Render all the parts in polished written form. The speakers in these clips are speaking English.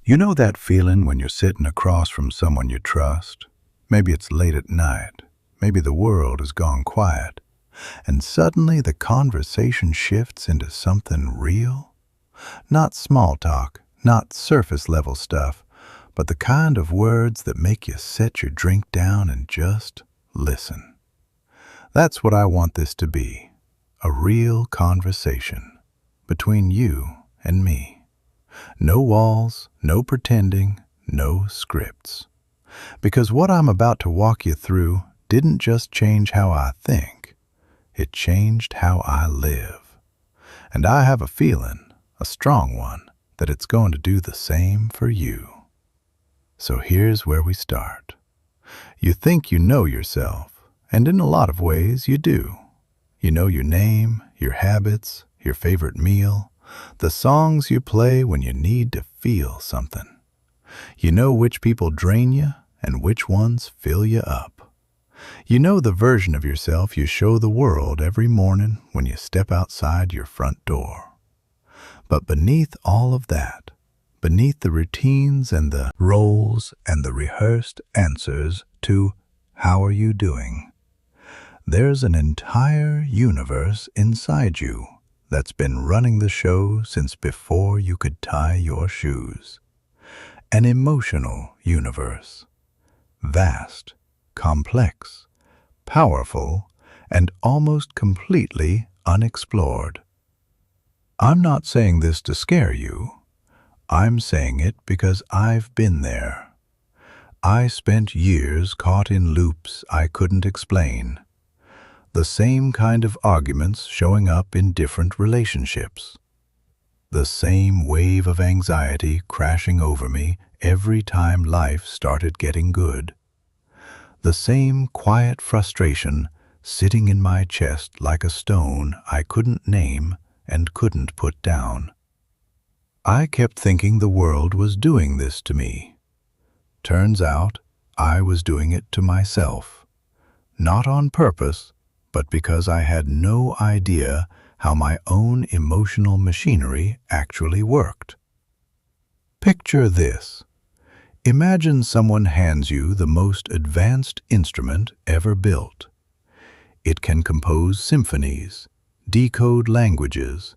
You know that feeling when you're sitting across from someone you trust? Maybe it's late at night. Maybe the world has gone quiet. And suddenly the conversation shifts into something real? Not small talk, not surface level stuff, but the kind of words that make you set your drink down and just listen. That's what I want this to be. A real conversation between you and me. No walls, no pretending, no scripts. Because what I'm about to walk you through didn't just change how I think, it changed how I live. And I have a feeling, a strong one, that it's going to do the same for you. So here's where we start. You think you know yourself, and in a lot of ways you do. You know your name, your habits, your favorite meal, the songs you play when you need to feel something. You know which people drain you and which ones fill you up. You know the version of yourself you show the world every morning when you step outside your front door. But beneath all of that, beneath the routines and the roles and the rehearsed answers to "How are you doing?" there's an entire universe inside you that's been running the show since before you could tie your shoes. An emotional universe. Vast, complex, powerful, and almost completely unexplored. I'm not saying this to scare you. I'm saying it because I've been there. I spent years caught in loops I couldn't explain. The same kind of arguments showing up in different relationships. The same wave of anxiety crashing over me every time life started getting good. The same quiet frustration sitting in my chest like a stone I couldn't name and couldn't put down. I kept thinking the world was doing this to me. Turns out I was doing it to myself. Not on purpose, but because I had no idea how my own emotional machinery actually worked. Picture this. Imagine someone hands you the most advanced instrument ever built. It can compose symphonies, decode languages,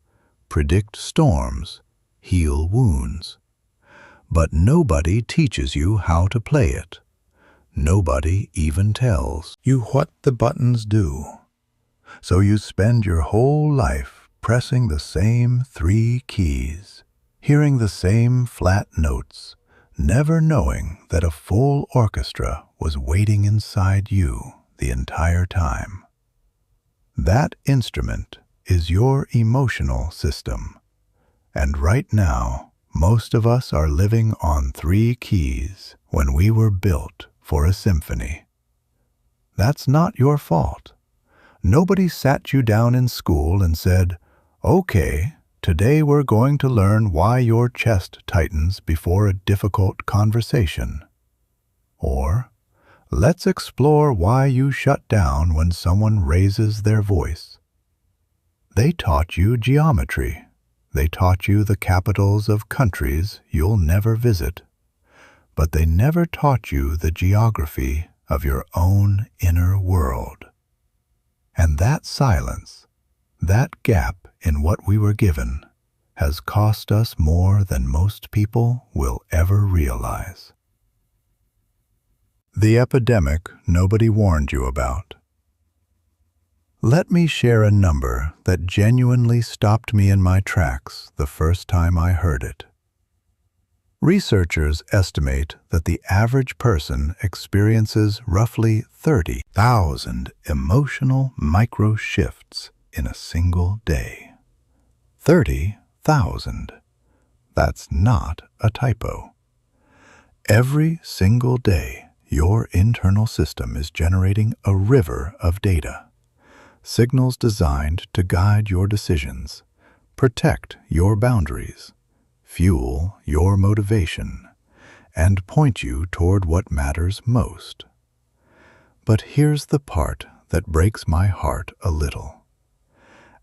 predict storms, heal wounds. But nobody teaches you how to play it. Nobody even tells you what the buttons do. So you spend your whole life pressing the same 3 keys, hearing the same flat notes, never knowing that a full orchestra was waiting inside you the entire time. That instrument is your emotional system. And right now, most of us are living on 3 keys when we were built for a symphony. That's not your fault. Nobody sat you down in school and said, "Okay, today we're going to learn why your chest tightens before a difficult conversation." Or, "Let's explore why you shut down when someone raises their voice." They taught you geometry. They taught you the capitals of countries you'll never visit. But they never taught you the geography of your own inner world. And that silence, that gap in what we were given, has cost us more than most people will ever realize. The epidemic nobody warned you about. Let me share a number that genuinely stopped me in my tracks the first time I heard it. Researchers estimate that the average person experiences roughly 30,000 emotional micro-shifts in a single day. 30,000. That's not a typo. Every single day, your internal system is generating a river of data. Signals designed to guide your decisions, protect your boundaries, fuel your motivation, and point you toward what matters most. But here's the part that breaks my heart a little.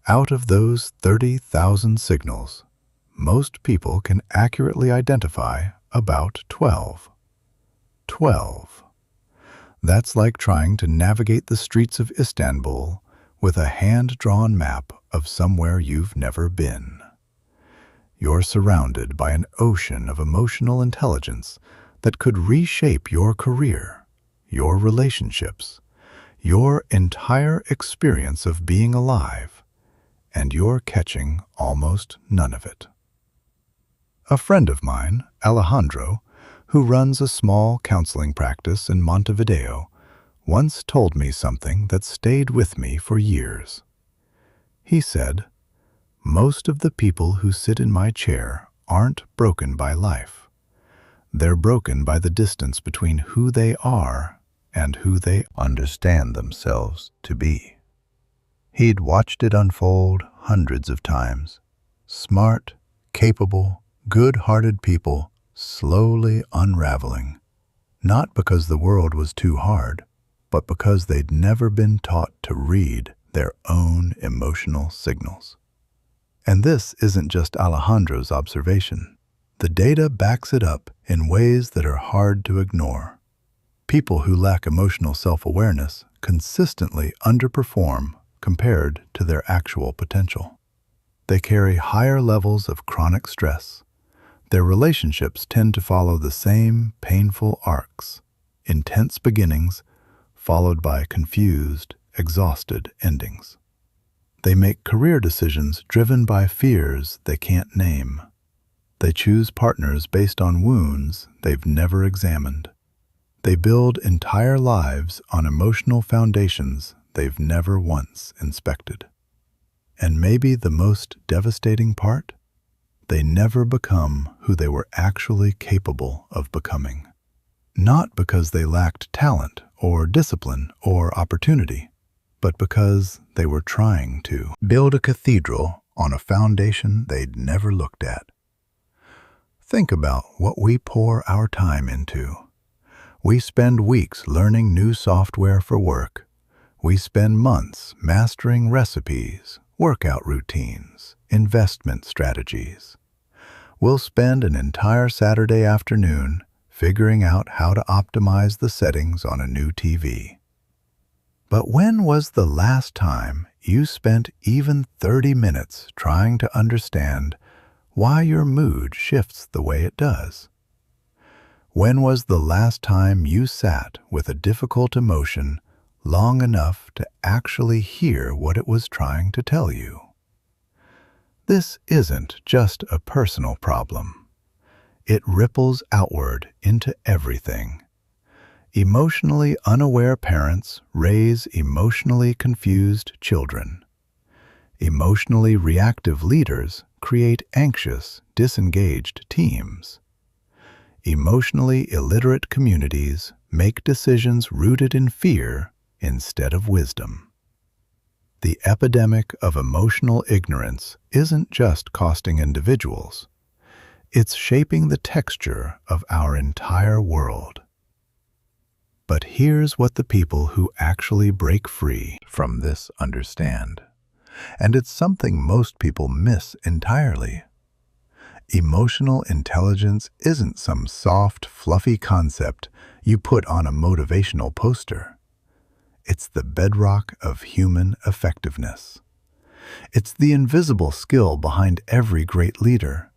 Out of those 30,000 signals, most people can accurately identify about 12. 12. That's like trying to navigate the streets of Istanbul with a hand-drawn map of somewhere you've never been. You're surrounded by an ocean of emotional intelligence that could reshape your career, your relationships, your entire experience of being alive, and you're catching almost none of it. A friend of mine, Alejandro, who runs a small counseling practice in Montevideo, once told me something that stayed with me for years. He said, "Most of the people who sit in my chair aren't broken by life. They're broken by the distance between who they are and who they understand themselves to be." He'd watched it unfold hundreds of times. Smart, capable, good-hearted people slowly unraveling, not because the world was too hard, but because they'd never been taught to read their own emotional signals. And this isn't just Alejandro's observation. The data backs it up in ways that are hard to ignore. People who lack emotional self-awareness consistently underperform compared to their actual potential. They carry higher levels of chronic stress. Their relationships tend to follow the same painful arcs, intense beginnings followed by confused, exhausted endings. They make career decisions driven by fears they can't name. They choose partners based on wounds they've never examined. They build entire lives on emotional foundations they've never once inspected. And maybe the most devastating part? They never become who they were actually capable of becoming. Not because they lacked talent or discipline or opportunity, but because they were trying to build a cathedral on a foundation they'd never looked at. Think about what we pour our time into. We spend weeks learning new software for work. We spend months mastering recipes, workout routines, investment strategies. We'll spend an entire Saturday afternoon figuring out how to optimize the settings on a new TV. But when was the last time you spent even 30 minutes trying to understand why your mood shifts the way it does? When was the last time you sat with a difficult emotion long enough to actually hear what it was trying to tell you? This isn't just a personal problem. It ripples outward into everything. Emotionally unaware parents raise emotionally confused children. Emotionally reactive leaders create anxious, disengaged teams. Emotionally illiterate communities make decisions rooted in fear instead of wisdom. The epidemic of emotional ignorance isn't just costing individuals. It's shaping the texture of our entire world. But here's what the people who actually break free from this understand. And it's something most people miss entirely. Emotional intelligence isn't some soft, fluffy concept you put on a motivational poster. It's the bedrock of human effectiveness. It's the invisible skill behind every great leader,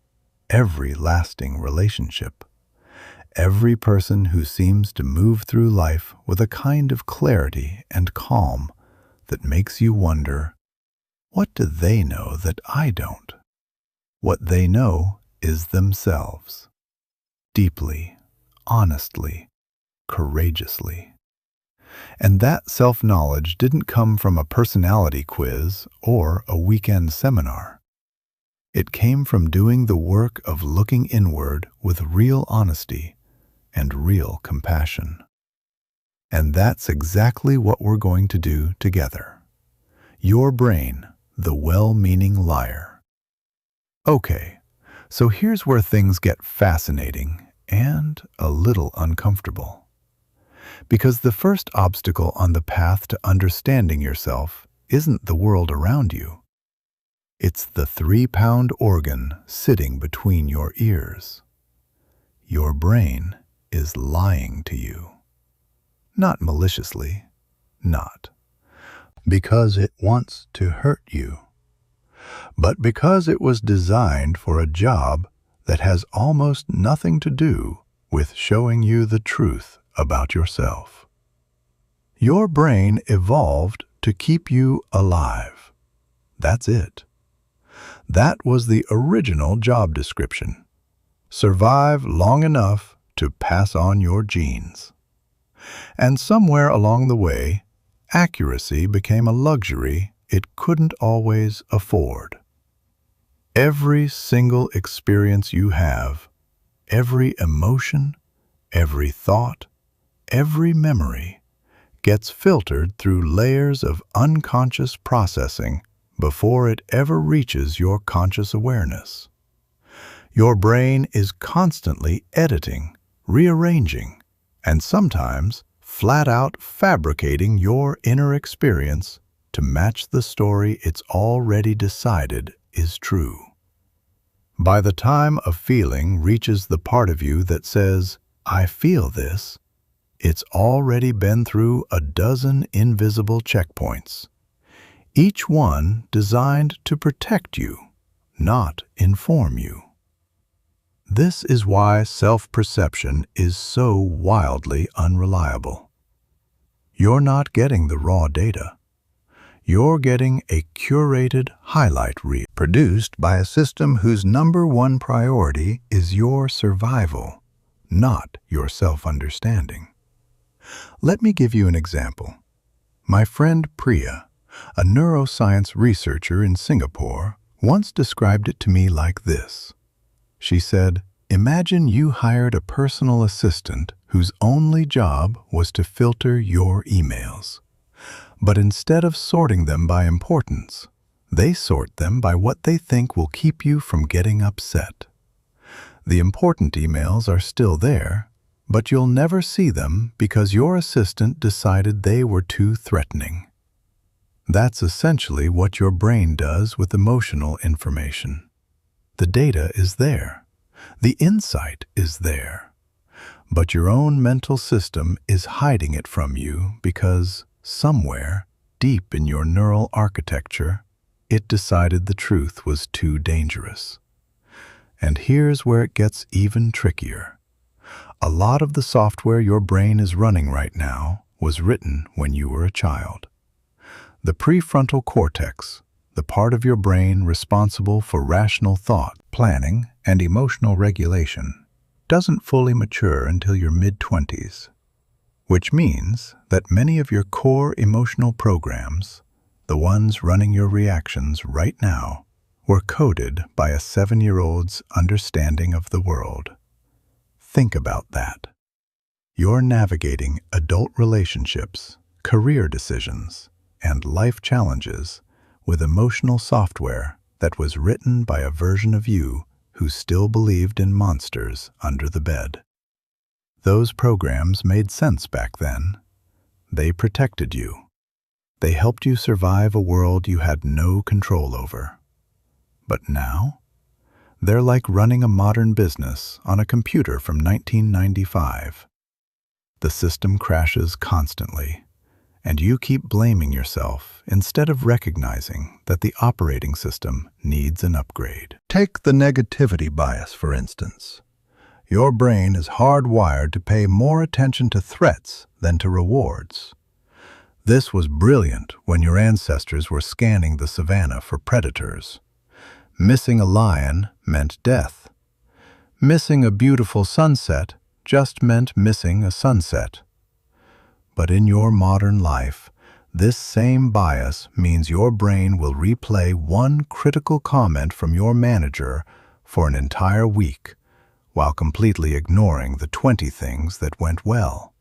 every lasting relationship, every person who seems to move through life with a kind of clarity and calm that makes you wonder, what do they know that I don't? What they know is themselves, deeply, honestly, courageously. And that self-knowledge didn't come from a personality quiz or a weekend seminar. It came from doing the work of looking inward with real honesty and real compassion. And that's exactly what we're going to do together. Your brain, the well-meaning liar. Okay, so here's where things get fascinating and a little uncomfortable. Because the first obstacle on the path to understanding yourself isn't the world around you. It's the 3-pound organ sitting between your ears. Your brain is lying to you. Not maliciously, not because it wants to hurt you, but because it was designed for a job that has almost nothing to do with showing you the truth about yourself. Your brain evolved to keep you alive. That's it. That was the original job description. Survive long enough to pass on your genes. And somewhere along the way, accuracy became a luxury it couldn't always afford. Every single experience you have, every emotion, every thought, every memory, gets filtered through layers of unconscious processing before it ever reaches your conscious awareness. Your brain is constantly editing, rearranging, and sometimes flat out fabricating your inner experience to match the story it's already decided is true. By the time a feeling reaches the part of you that says, "I feel this," it's already been through a dozen invisible checkpoints, each one designed to protect you, not inform you. This is why self-perception is so wildly unreliable. You're not getting the raw data. You're getting a curated highlight reel produced by a system whose number one priority is your survival, not your self-understanding. Let me give you an example. My friend Priya, a neuroscience researcher in Singapore, once described it to me like this. She said, "Imagine you hired a personal assistant whose only job was to filter your emails. But instead of sorting them by importance, they sort them by what they think will keep you from getting upset. The important emails are still there, but you'll never see them because your assistant decided they were too threatening." That's essentially what your brain does with emotional information. The data is there. The insight is there. But your own mental system is hiding it from you because somewhere, deep in your neural architecture, it decided the truth was too dangerous. And here's where it gets even trickier. A lot of the software your brain is running right now was written when you were a child. The prefrontal cortex, the part of your brain responsible for rational thought, planning, and emotional regulation, doesn't fully mature until your mid-20s, which means that many of your core emotional programs, the ones running your reactions right now, were coded by a 7-year-old's understanding of the world. Think about that. You're navigating adult relationships, career decisions, and life challenges with emotional software that was written by a version of you who still believed in monsters under the bed. Those programs made sense back then. They protected you. They helped you survive a world you had no control over. But now, they're like running a modern business on a computer from 1995. The system crashes constantly, and you keep blaming yourself instead of recognizing that the operating system needs an upgrade. Take the negativity bias, for instance. Your brain is hardwired to pay more attention to threats than to rewards. This was brilliant when your ancestors were scanning the savannah for predators. Missing a lion meant death. Missing a beautiful sunset just meant missing a sunset. But in your modern life, this same bias means your brain will replay one critical comment from your manager for an entire week, while completely ignoring the 20 things that went well.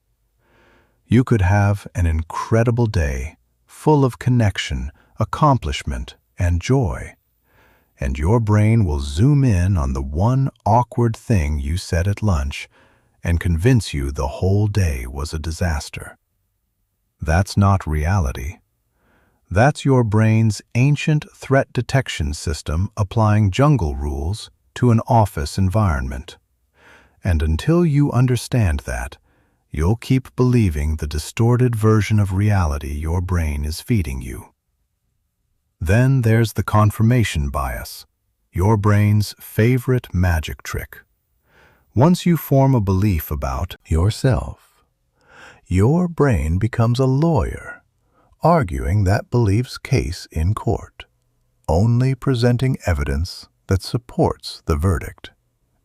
You could have an incredible day, full of connection, accomplishment, and joy. And your brain will zoom in on the one awkward thing you said at lunch and convince you the whole day was a disaster. That's not reality. That's your brain's ancient threat detection system applying jungle rules to an office environment. And until you understand that, you'll keep believing the distorted version of reality your brain is feeding you. Then there's the confirmation bias, your brain's favorite magic trick. Once you form a belief about yourself, your brain becomes a lawyer, arguing that belief's case in court, only presenting evidence that supports the verdict,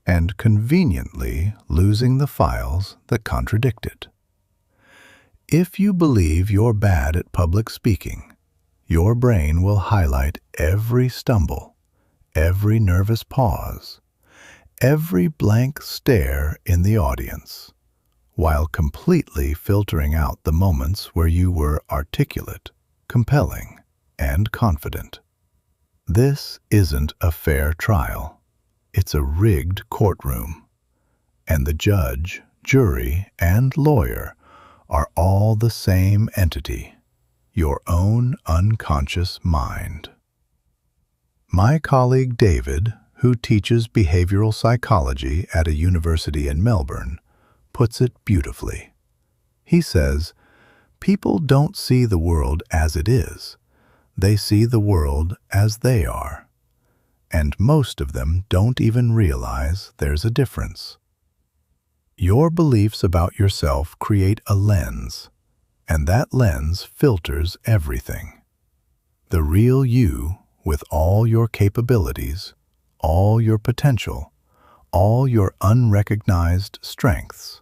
and conveniently losing the files that contradict it. If you believe you're bad at public speaking, your brain will highlight every stumble, every nervous pause, every blank stare in the audience, while completely filtering out the moments where you were articulate, compelling, and confident. This isn't a fair trial. It's a rigged courtroom, and the judge, jury, and lawyer are all the same entity, your own unconscious mind. My colleague David, who teaches behavioral psychology at a university in Melbourne, puts it beautifully. He says, "People don't see the world as it is. They see the world as they are. And most of them don't even realize there's a difference." Your beliefs about yourself create a lens, and that lens filters everything. The real you, with all your capabilities, all your potential, all your unrecognized strengths,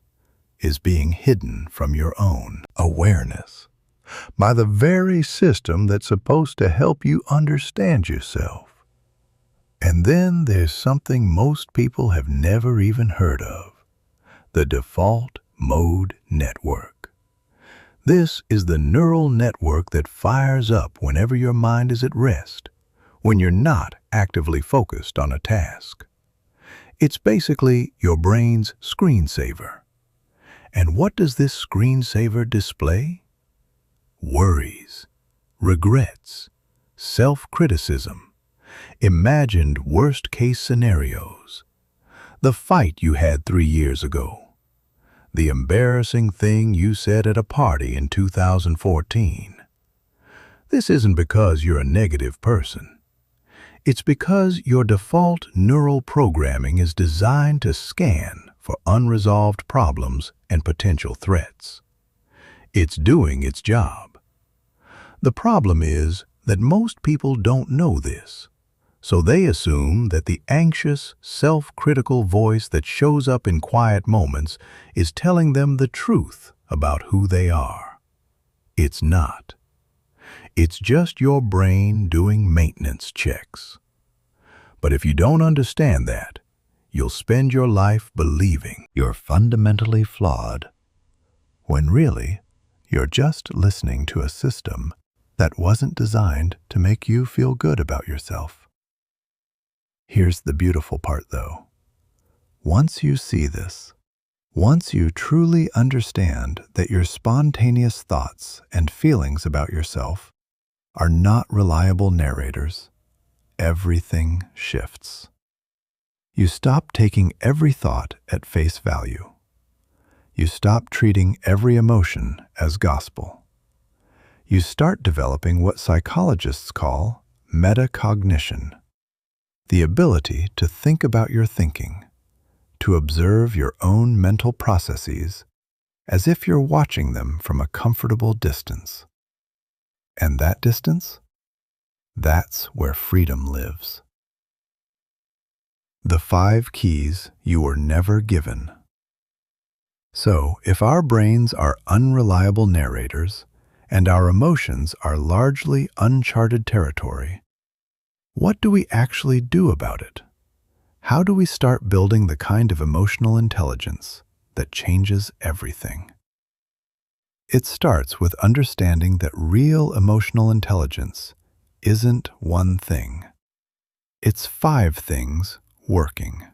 is being hidden from your own awareness by the very system that's supposed to help you understand yourself. And then there's something most people have never even heard of: the default mode network. This is the neural network that fires up whenever your mind is at rest, when you're not actively focused on a task. It's basically your brain's screensaver. And what does this screensaver display? Worries, regrets, self-criticism, imagined worst-case scenarios, the fight you had 3 years ago, the embarrassing thing you said at a party in 2014. This isn't because you're a negative person. It's because your default neural programming is designed to scan for unresolved problems and potential threats. It's doing its job. The problem is that most people don't know this, so they assume that the anxious, self-critical voice that shows up in quiet moments is telling them the truth about who they are. It's not. It's just your brain doing maintenance checks. But if you don't understand that, you'll spend your life believing you're fundamentally flawed, when really, you're just listening to a system that wasn't designed to make you feel good about yourself. Here's the beautiful part, though. Once you see this, once you truly understand that your spontaneous thoughts and feelings about yourself are not reliable narrators, everything shifts. You stop taking every thought at face value. You stop treating every emotion as gospel. You start developing what psychologists call metacognition, the ability to think about your thinking, to observe your own mental processes as if you're watching them from a comfortable distance. And that distance? That's where freedom lives. The 5 keys you were never given. So, if our brains are unreliable narrators and our emotions are largely uncharted territory, what do we actually do about it? How do we start building the kind of emotional intelligence that changes everything? It starts with understanding that real emotional intelligence isn't one thing. It's 5 things working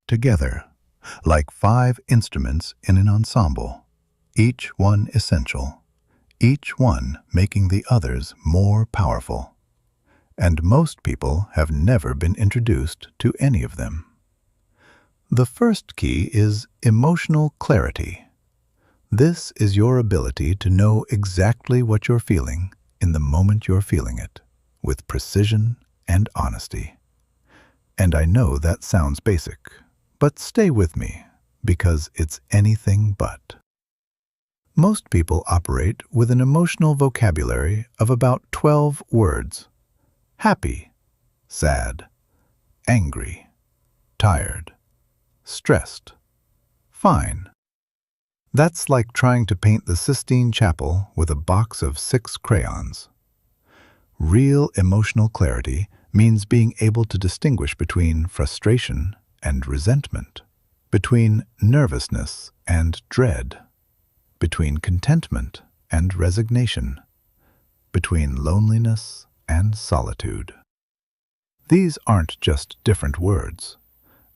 together, like 5 instruments in an ensemble, each one essential, each one making the others more powerful. And most people have never been introduced to any of them. The first key is emotional clarity. This is your ability to know exactly what you're feeling in the moment you're feeling it, with precision and honesty. And I know that sounds basic, but stay with me, because it's anything but. Most people operate with an emotional vocabulary of about 12 words. Happy, sad, angry, tired, stressed, fine. That's like trying to paint the Sistine Chapel with a box of 6 crayons. Real emotional clarity means being able to distinguish between frustration and resentment, between nervousness and dread, between contentment and resignation, between loneliness and solitude. These aren't just different words.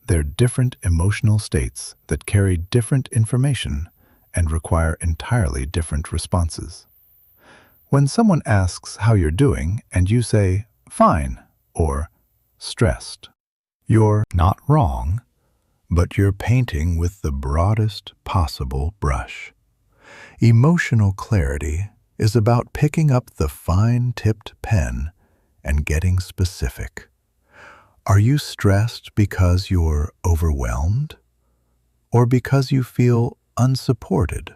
They're different emotional states that carry different information and require entirely different responses. When someone asks how you're doing and you say, fine, or stressed, you're not wrong, but you're painting with the broadest possible brush. Emotional clarity is about picking up the fine-tipped pen and getting specific. Are you stressed because you're overwhelmed? Or because you feel unsupported?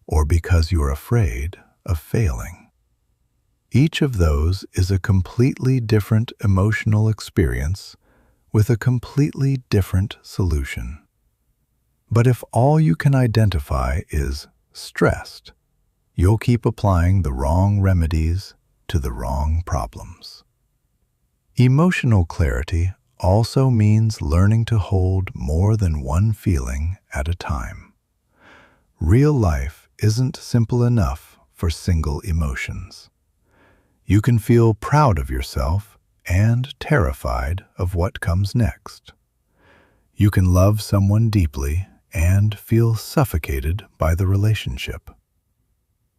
Or because you're afraid of failing? Each of those is a completely different emotional experience with a completely different solution. But if all you can identify is stressed, you'll keep applying the wrong remedies to the wrong problems. Emotional clarity also means learning to hold more than one feeling at a time. Real life isn't simple enough for single emotions. You can feel proud of yourself and terrified of what comes next. You can love someone deeply and feel suffocated by the relationship.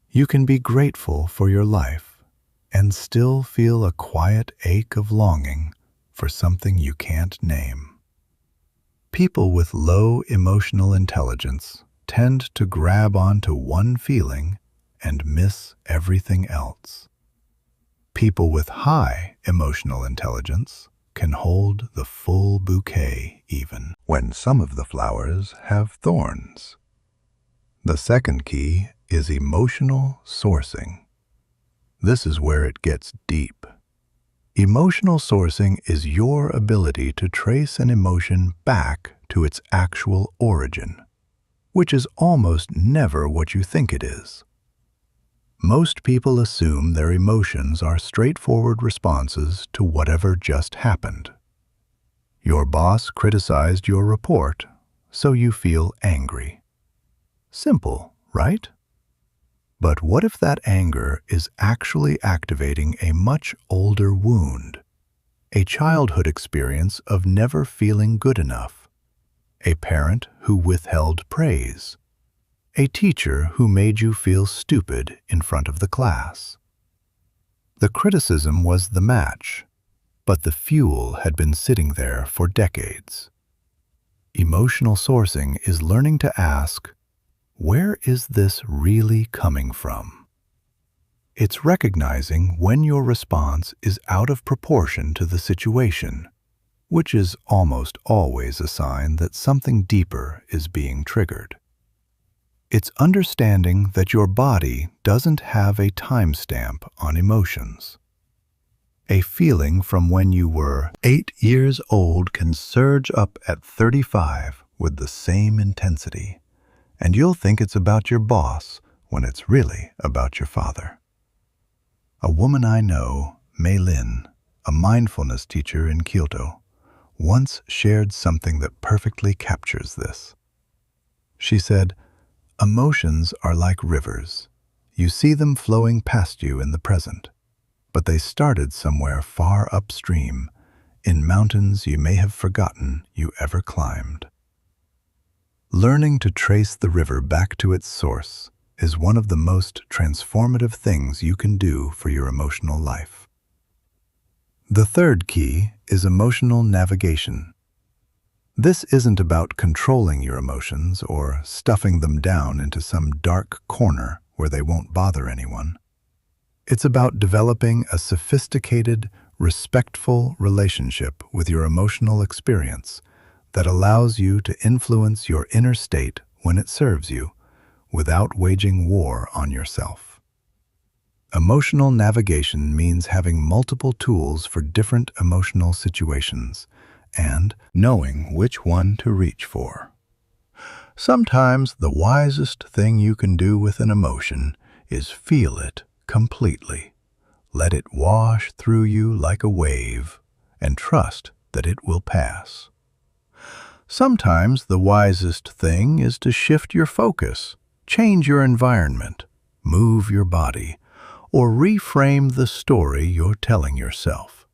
You can be grateful for your life and still feel a quiet ache of longing for something you can't name. People with low emotional intelligence tend to grab onto one feeling and miss everything else. People with high emotional intelligence can hold the full bouquet even when some of the flowers have thorns. The second key is emotional sourcing. This is where it gets deep. Emotional sourcing is your ability to trace an emotion back to its actual origin, which is almost never what you think it is. Most people assume their emotions are straightforward responses to whatever just happened. Your boss criticized your report, so you feel angry. Simple, right? But what if that anger is actually activating a much older wound, a childhood experience of never feeling good enough, a parent who withheld praise, a teacher who made you feel stupid in front of the class? The criticism was the match, but the fuel had been sitting there for decades. Emotional sourcing is learning to ask, where is this really coming from? It's recognizing when your response is out of proportion to the situation, which is almost always a sign that something deeper is being triggered. It's understanding that your body doesn't have a timestamp on emotions. A feeling from when you were 8 years old can surge up at 35 with the same intensity, and you'll think it's about your boss when it's really about your father. A woman I know, Mei Lin, a mindfulness teacher in Kyoto, once shared something that perfectly captures this. She said, "Emotions are like rivers. You see them flowing past you in the present, but they started somewhere far upstream, in mountains you may have forgotten you ever climbed." Learning to trace the river back to its source is one of the most transformative things you can do for your emotional life. The third key is emotional navigation. This isn't about controlling your emotions or stuffing them down into some dark corner where they won't bother anyone. It's about developing a sophisticated, respectful relationship with your emotional experience that allows you to influence your inner state when it serves you, without waging war on yourself. Emotional navigation means having multiple tools for different emotional situations and knowing which one to reach for. Sometimes the wisest thing you can do with an emotion is feel it completely. Let it wash through you like a wave and trust that it will pass. Sometimes the wisest thing is to shift your focus, change your environment, move your body, or reframe the story you're telling yourself.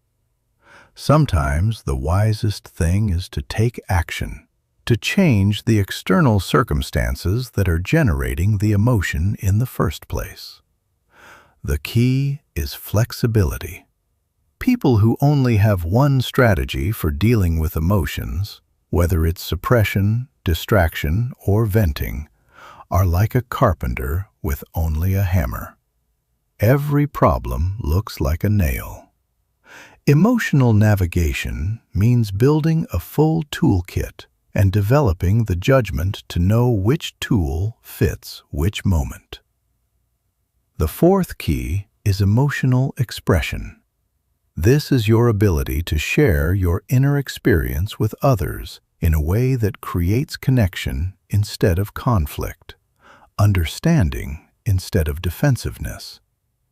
Sometimes the wisest thing is to take action, to change the external circumstances that are generating the emotion in the first place. The key is flexibility. People who only have one strategy for dealing with emotions, whether it's suppression, distraction, or venting, are like a carpenter with only a hammer. Every problem looks like a nail. Emotional navigation means building a full toolkit and developing the judgment to know which tool fits which moment. The fourth key is emotional expression. This is your ability to share your inner experience with others in a way that creates connection instead of conflict, understanding instead of defensiveness,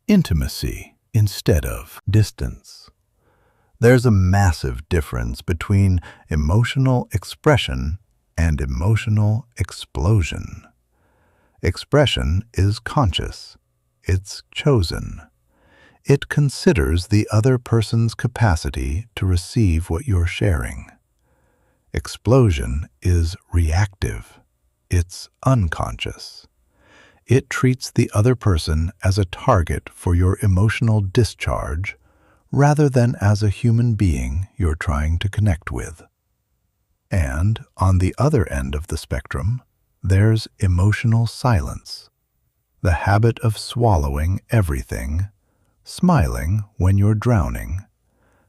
intimacy instead of distance. There's a massive difference between emotional expression and emotional explosion. Expression is conscious. It's chosen. It considers the other person's capacity to receive what you're sharing. Explosion is reactive. It's unconscious. It treats the other person as a target for your emotional discharge rather than as a human being you're trying to connect with. And on the other end of the spectrum, there's emotional silence, the habit of swallowing everything, smiling when you're drowning,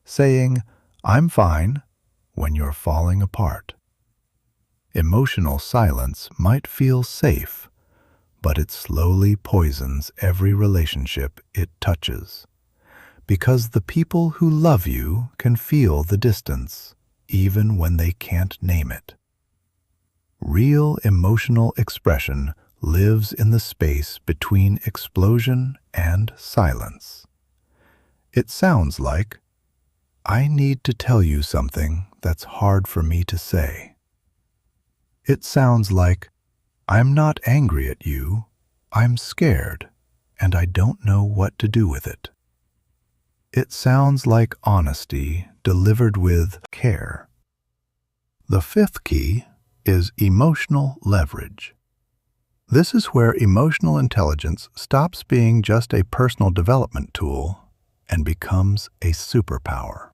saying, "I'm fine," when you're falling apart. Emotional silence might feel safe, but it slowly poisons every relationship it touches, because the people who love you can feel the distance, even when they can't name it. Real emotional expression lives in the space between explosion and silence. It sounds like, "I need to tell you something that's hard for me to say." It sounds like, "I'm not angry at you, I'm scared, and I don't know what to do with it." It sounds like honesty delivered with care. The fifth key is emotional leverage. This is where emotional intelligence stops being just a personal development tool and becomes a superpower.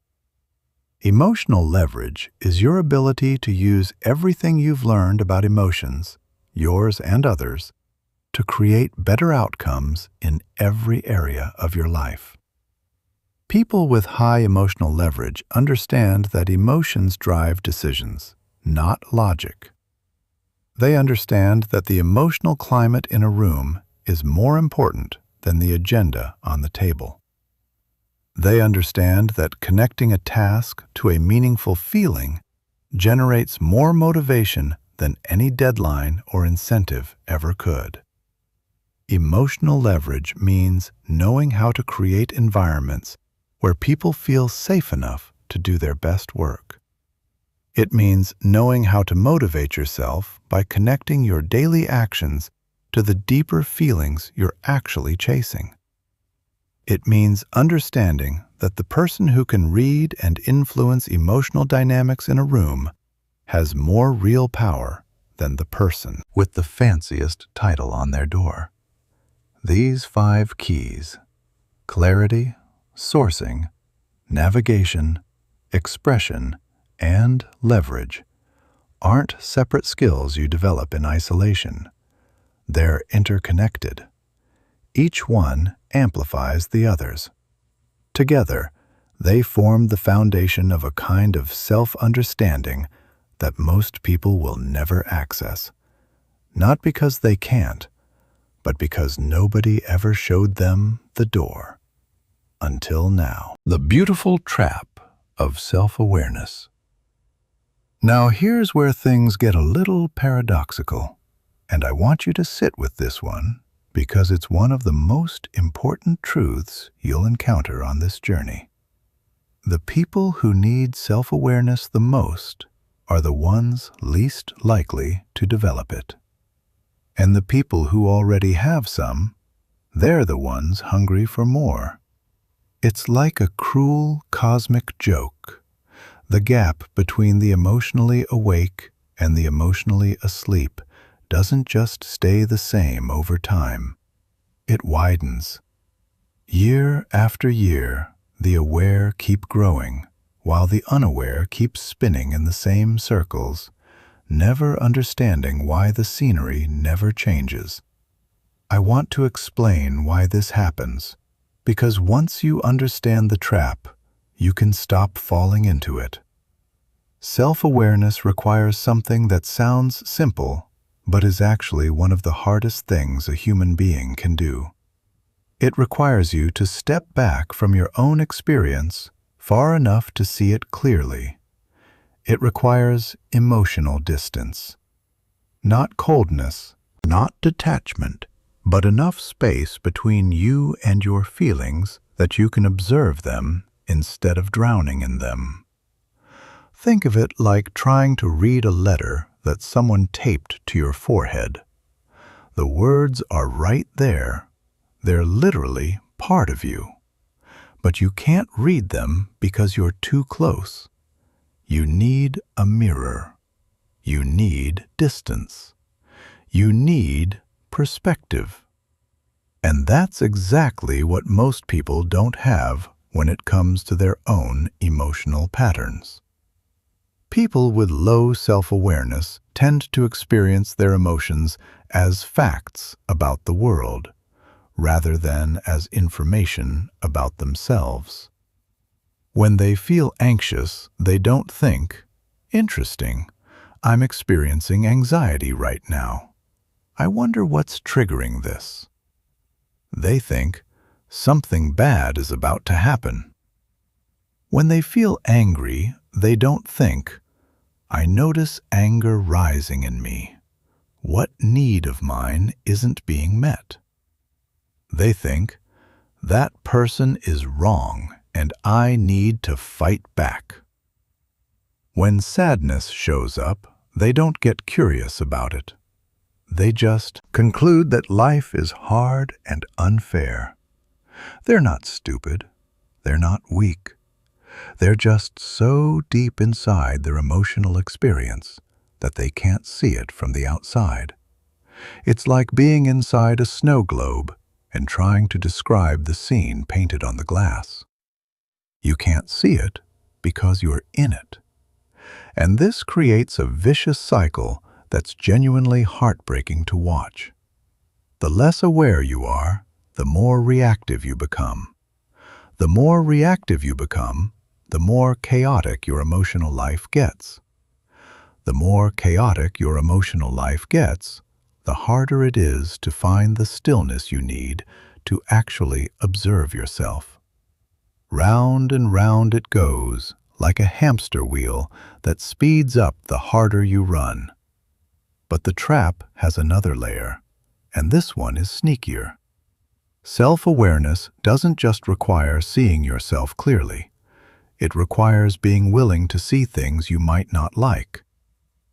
Emotional leverage is your ability to use everything you've learned about emotions, yours and others, to create better outcomes in every area of your life. People with high emotional leverage understand that emotions drive decisions, not logic. They understand that the emotional climate in a room is more important than the agenda on the table. They understand that connecting a task to a meaningful feeling generates more motivation than any deadline or incentive ever could. Emotional leverage means knowing how to create environments where people feel safe enough to do their best work. It means knowing how to motivate yourself by connecting your daily actions to the deeper feelings you're actually chasing. It means understanding that the person who can read and influence emotional dynamics in a room has more real power than the person with the fanciest title on their door. These 5 keys: clarity, sourcing, navigation, expression, and leverage aren't separate skills you develop in isolation. They're interconnected. Each one amplifies the others. Together, they form the foundation of a kind of self-understanding that most people will never access. Not because they can't, but because nobody ever showed them the door. Until now. The beautiful trap of self-awareness. Now here's where things get a little paradoxical, and I want you to sit with this one because it's one of the most important truths you'll encounter on this journey. The people who need self-awareness the most are the ones least likely to develop it. And the people who already have some, they're the ones hungry for more. It's like a cruel cosmic joke. The gap between the emotionally awake and the emotionally asleep doesn't just stay the same over time. It widens. Year after year, the aware keep growing, while the unaware keeps spinning in the same circles, never understanding why the scenery never changes. I want to explain why this happens, because once you understand the trap, you can stop falling into it. Self-awareness requires something that sounds simple, but is actually one of the hardest things a human being can do. It requires you to step back from your own experience far enough to see it clearly. It requires emotional distance. Not coldness, not detachment, but enough space between you and your feelings that you can observe them instead of drowning in them. Think of it like trying to read a letter that someone taped to your forehead. The words are right there. They're literally part of you. But you can't read them because you're too close. You need a mirror. You need distance. You need perspective. And that's exactly what most people don't have when it comes to their own emotional patterns. People with low self-awareness tend to experience their emotions as facts about the world, rather than as information about themselves. When they feel anxious, they don't think, "Interesting, I'm experiencing anxiety right now. I wonder what's triggering this." They think, "Something bad is about to happen." When they feel angry, they don't think, "I notice anger rising in me. What need of mine isn't being met?" They think, "That person is wrong and I need to fight back." When sadness shows up, they don't get curious about it. They just conclude that life is hard and unfair. They're not stupid. They're not weak. They're just so deep inside their emotional experience that they can't see it from the outside. It's like being inside a snow globe and trying to describe the scene painted on the glass. You can't see it because you're in it. And this creates a vicious cycle that's genuinely heartbreaking to watch. The less aware you are, the more reactive you become. The more reactive you become, the more chaotic your emotional life gets. The more chaotic your emotional life gets, the harder it is to find the stillness you need to actually observe yourself. Round and round it goes, like a hamster wheel that speeds up the harder you run. But the trap has another layer, and this one is sneakier. Self-awareness doesn't just require seeing yourself clearly. It requires being willing to see things you might not like.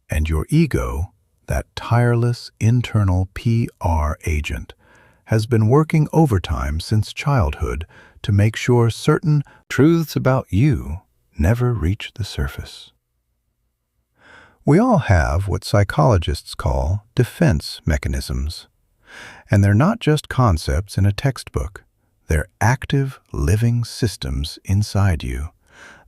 And your ego, that tireless internal PR agent, has been working overtime since childhood to make sure certain truths about you never reach the surface. We all have what psychologists call defense mechanisms. And they're not just concepts in a textbook. They're active, living systems inside you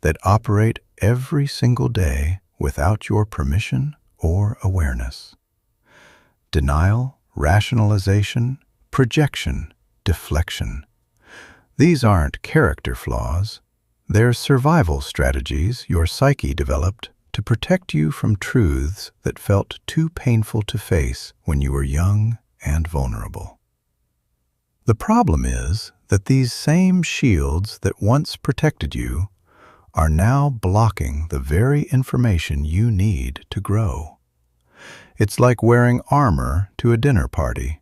that operate every single day without your permission or awareness. Denial, rationalization, projection, deflection. These aren't character flaws. They're survival strategies your psyche developed to protect you from truths that felt too painful to face when you were young and vulnerable. The problem is that these same shields that once protected you are now blocking the very information you need to grow. It's like wearing armor to a dinner party.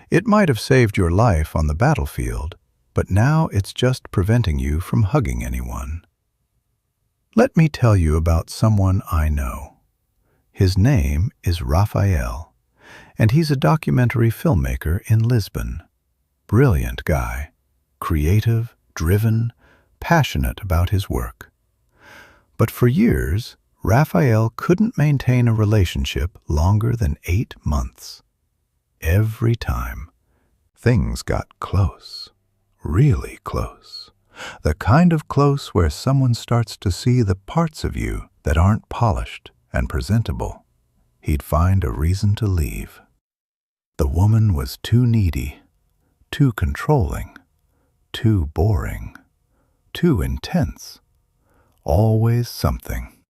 It might have saved your life on the battlefield, but now it's just preventing you from hugging anyone. Let me tell you about someone I know. His name is Raphael, and he's a documentary filmmaker in Lisbon. Brilliant guy, creative, driven, passionate about his work. But for years, Raphael couldn't maintain a relationship longer than 8 months. Every time, things got close, really close. The kind of close where someone starts to see the parts of you that aren't polished and presentable. He'd find a reason to leave. The woman was too needy, too controlling, too boring, too intense. Always something.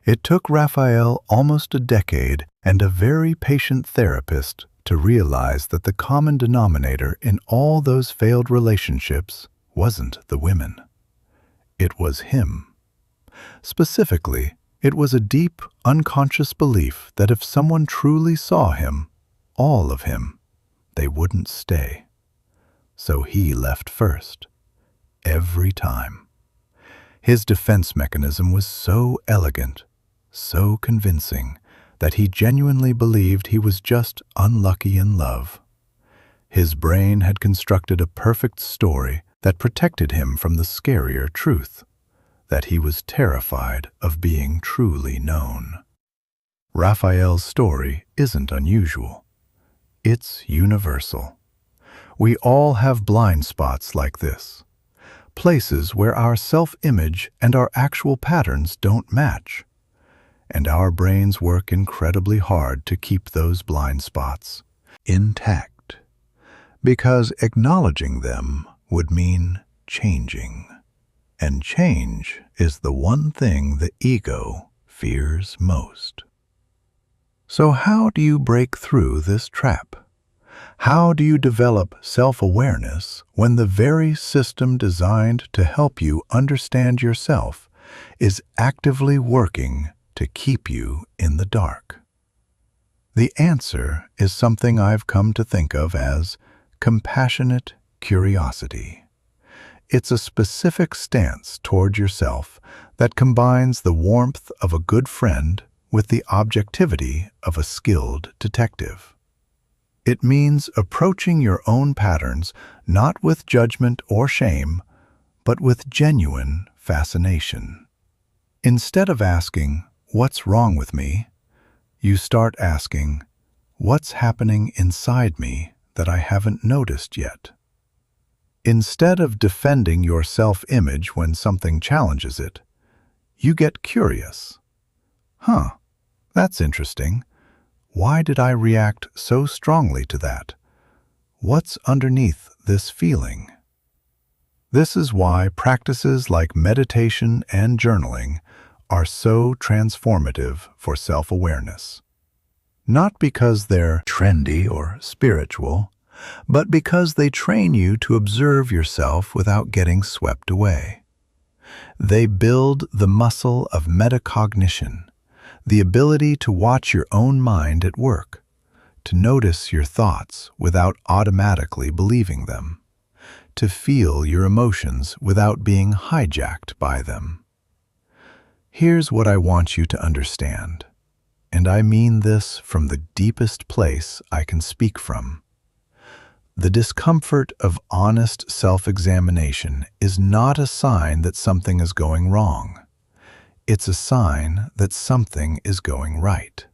It took Raphael almost a decade and a very patient therapist to realize that the common denominator in all those failed relationships wasn't the women. It was him. Specifically, it was a deep, unconscious belief that if someone truly saw him, all of him, they wouldn't stay. So he left first, every time. His defense mechanism was so elegant, so convincing, that he genuinely believed he was just unlucky in love. His brain had constructed a perfect story that protected him from the scarier truth, that he was terrified of being truly known. Raphael's story isn't unusual. It's universal. We all have blind spots like this, places where our self-image and our actual patterns don't match. And our brains work incredibly hard to keep those blind spots intact, because acknowledging them would mean changing. And change is the one thing the ego fears most. So how do you break through this trap? How do you develop self-awareness when the very system designed to help you understand yourself is actively working to keep you in the dark? The answer is something I've come to think of as compassionate curiosity. It's a specific stance toward yourself that combines the warmth of a good friend with the objectivity of a skilled detective. It means approaching your own patterns not with judgment or shame, but with genuine fascination. Instead of asking, "What's wrong with me?" you start asking, "What's happening inside me that I haven't noticed yet?" Instead of defending your self-image when something challenges it, you get curious. That's interesting. Why did I react so strongly to that? What's underneath this feeling? This is why practices like meditation and journaling are so transformative for self-awareness. Not because they're trendy or spiritual, but because they train you to observe yourself without getting swept away. They build the muscle of metacognition, the ability to watch your own mind at work, to notice your thoughts without automatically believing them, to feel your emotions without being hijacked by them. Here's what I want you to understand, and I mean this from the deepest place I can speak from. The discomfort of honest self-examination is not a sign that something is going wrong. It's a sign that something is going right.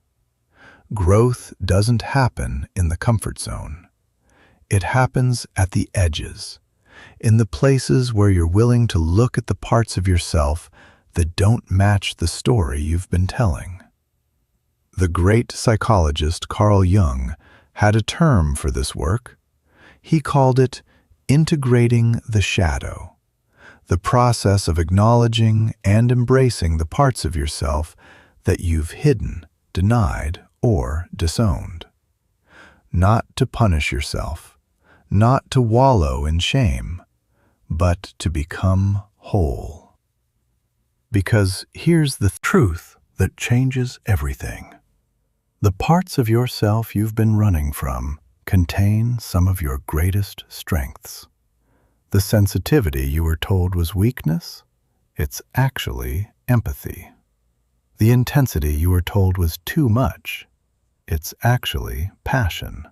Growth doesn't happen in the comfort zone. It happens at the edges, in the places where you're willing to look at the parts of yourself that don't match the story you've been telling. The great psychologist Carl Jung had a term for this work. He called it integrating the shadow, the process of acknowledging and embracing the parts of yourself that you've hidden, denied, or disowned. Not to punish yourself, not to wallow in shame, but to become whole. Because here's the truth that changes everything. The parts of yourself you've been running from contain some of your greatest strengths. The sensitivity you were told was weakness, it's actually empathy. The intensity you were told was too much, it's actually passion.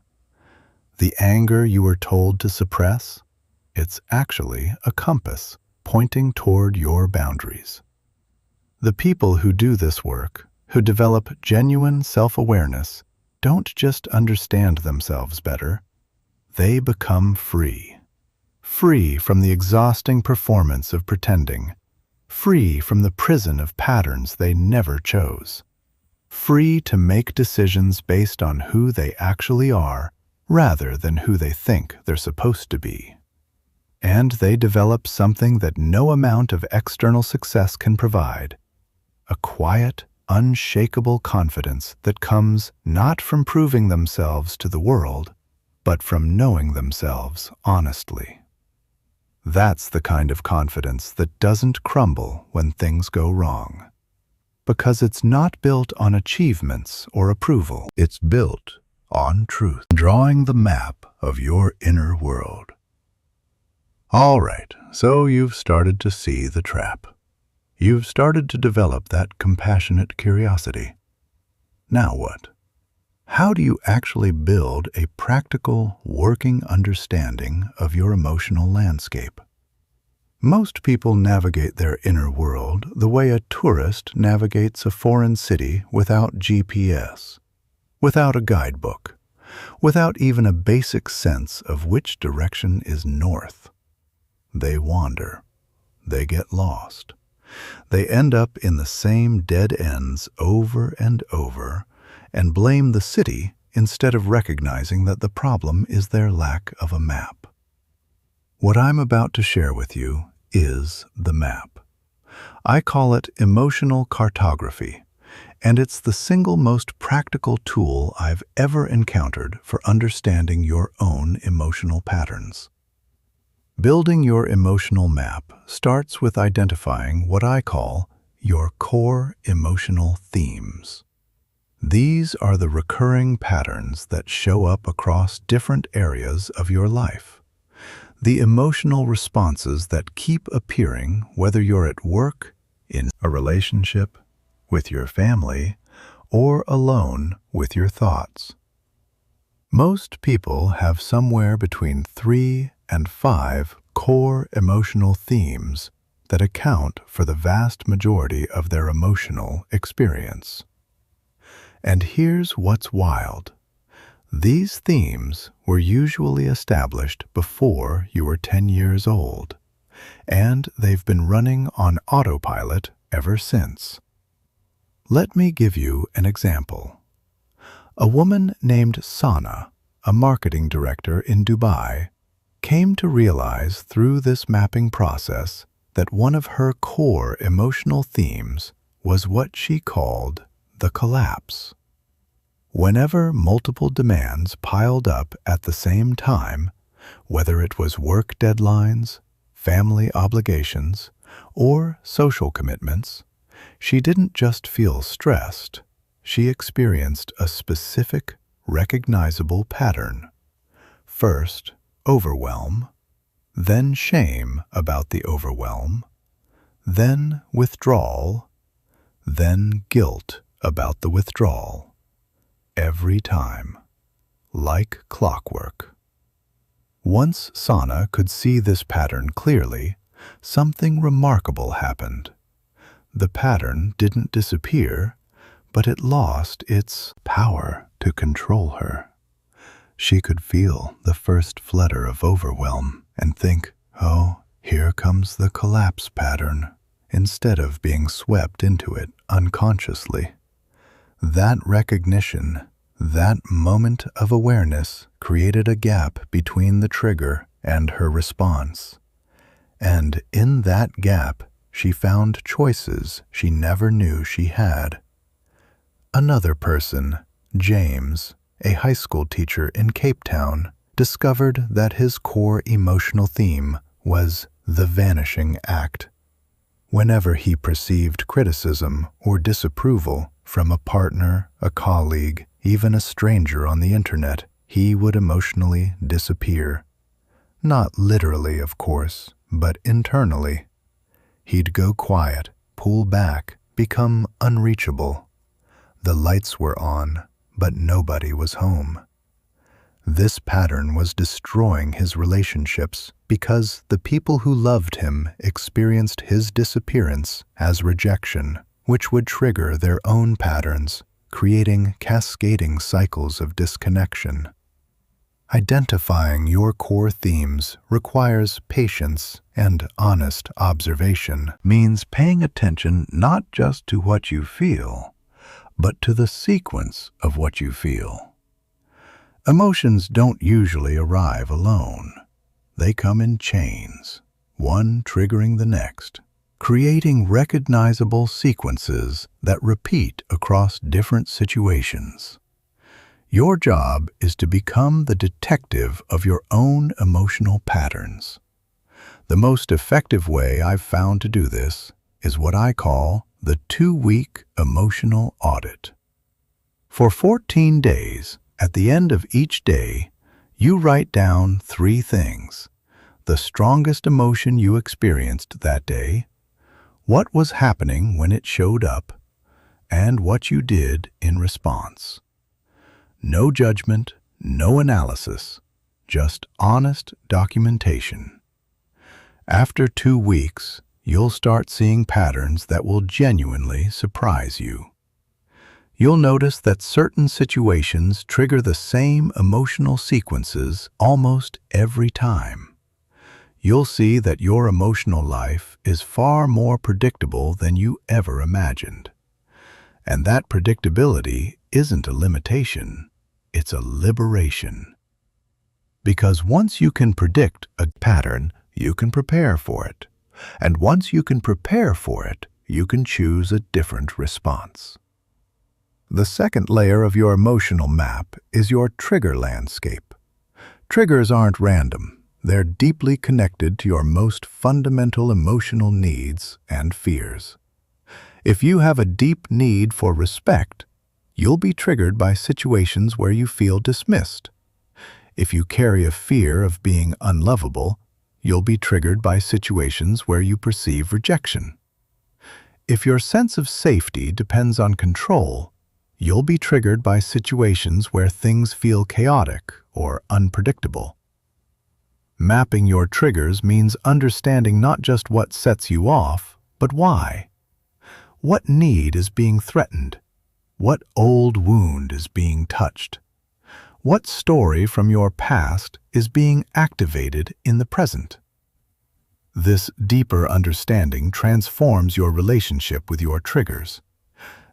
The anger you were told to suppress, it's actually a compass pointing toward your boundaries. The people who do this work, who develop genuine self-awareness, don't just understand themselves better, they become free. Free from the exhausting performance of pretending, free from the prison of patterns they never chose, free to make decisions based on who they actually are rather than who they think they're supposed to be. And they develop something that no amount of external success can provide, a quiet, unshakable confidence that comes not from proving themselves to the world, but from knowing themselves honestly. That's the kind of confidence that doesn't crumble when things go wrong, because it's not built on achievements or approval. It's built on truth, drawing the map of your inner world. All right, so you've started to see the trap. You've started to develop that compassionate curiosity. Now what? How do you actually build a practical, working understanding of your emotional landscape? Most people navigate their inner world the way a tourist navigates a foreign city without GPS, without a guidebook, without even a basic sense of which direction is north. They wander. They get lost. They end up in the same dead ends over and over and blame the city instead of recognizing that the problem is their lack of a map. What I'm about to share with you is the map. I call it emotional cartography, and it's the single most practical tool I've ever encountered for understanding your own emotional patterns. Building your emotional map starts with identifying what I call your core emotional themes. These are the recurring patterns that show up across different areas of your life. The emotional responses that keep appearing whether you're at work, in a relationship, with your family, or alone with your thoughts. Most people have somewhere between 3 and 5 core emotional themes that account for the vast majority of their emotional experience. And here's what's wild. These themes were usually established before you were 10 years old, and they've been running on autopilot ever since. Let me give you an example. A woman named Sana, a marketing director in Dubai, came to realize through this mapping process that one of her core emotional themes was what she called the collapse. Whenever multiple demands piled up at the same time, whether it was work deadlines, family obligations, or social commitments, she didn't just feel stressed, she experienced a specific, recognizable pattern. First, overwhelm, then shame about the overwhelm, then withdrawal, then guilt about the withdrawal. Every time, like clockwork. Once Sana could see this pattern clearly, something remarkable happened. The pattern didn't disappear, but it lost its power to control her. She could feel the first flutter of overwhelm and think, oh, here comes the collapse pattern, instead of being swept into it unconsciously. That recognition, that moment of awareness created a gap between the trigger and her response. And in that gap, she found choices she never knew she had. Another person, James, a high school teacher in Cape Town, discovered that his core emotional theme was the vanishing act. Whenever he perceived criticism or disapproval from a partner, a colleague, even a stranger on the internet, he would emotionally disappear. Not literally, of course, but internally. He'd go quiet, pull back, become unreachable. The lights were on, but nobody was home. This pattern was destroying his relationships because the people who loved him experienced his disappearance as rejection, which would trigger their own patterns, creating cascading cycles of disconnection. Identifying your core themes requires patience and honest observation, means paying attention not just to what you feel, but to the sequence of what you feel. Emotions don't usually arrive alone. They come in chains, one triggering the next, creating recognizable sequences that repeat across different situations. Your job is to become the detective of your own emotional patterns. The most effective way I've found to do this is what I call the 2-week emotional audit. For 14 days, at the end of each day, you write down 3 things: the strongest emotion you experienced that day, what was happening when it showed up, and what you did in response. No judgment, no analysis, just honest documentation. After 2 weeks, you'll start seeing patterns that will genuinely surprise you. You'll notice that certain situations trigger the same emotional sequences almost every time. You'll see that your emotional life is far more predictable than you ever imagined. And that predictability isn't a limitation, it's a liberation. Because once you can predict a pattern, you can prepare for it. And once you can prepare for it, you can choose a different response. The second layer of your emotional map is your trigger landscape. Triggers aren't random. They're deeply connected to your most fundamental emotional needs and fears. If you have a deep need for respect, you'll be triggered by situations where you feel dismissed. If you carry a fear of being unlovable, you'll be triggered by situations where you perceive rejection. If your sense of safety depends on control, you'll be triggered by situations where things feel chaotic or unpredictable. Mapping your triggers means understanding not just what sets you off, but why. What need is being threatened? What old wound is being touched? What story from your past is being activated in the present? This deeper understanding transforms your relationship with your triggers.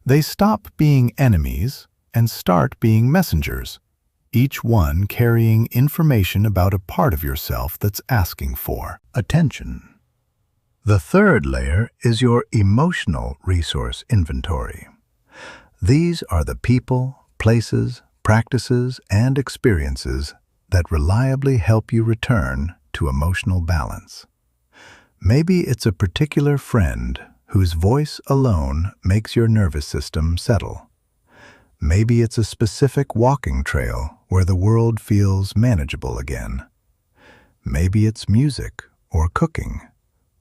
They stop being enemies and start being messengers, each one carrying information about a part of yourself that's asking for attention. The third layer is your emotional resource inventory. These are the people, places, practices, and experiences that reliably help you return to emotional balance. Maybe it's a particular friend whose voice alone makes your nervous system settle. Maybe it's a specific walking trail where the world feels manageable again. Maybe it's music or cooking,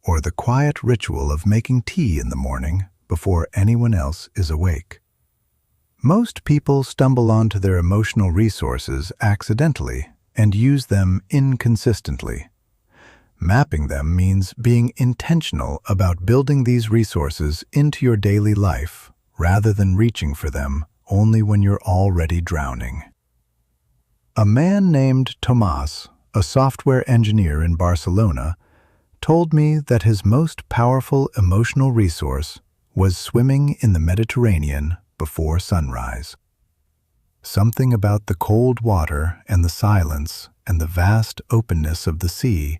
or the quiet ritual of making tea in the morning before anyone else is awake. Most people stumble onto their emotional resources accidentally and use them inconsistently. Mapping them means being intentional about building these resources into your daily life rather than reaching for them only when you're already drowning. A man named Tomás, a software engineer in Barcelona, told me that his most powerful emotional resource was swimming in the Mediterranean before sunrise. Something about the cold water and the silence and the vast openness of the sea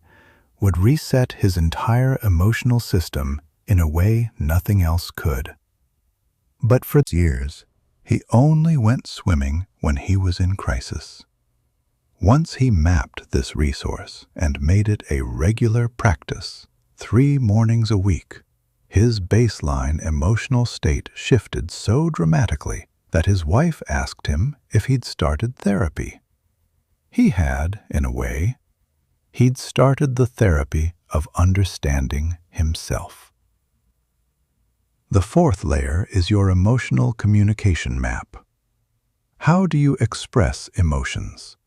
would reset his entire emotional system in a way nothing else could. But for years, he only went swimming when he was in crisis. Once he mapped this resource and made it a regular practice, 3 mornings a week, his baseline emotional state shifted so dramatically that his wife asked him if he'd started therapy. He had, in a way. He'd started the therapy of understanding himself. The 4th layer is your emotional communication map. How do you express emotions?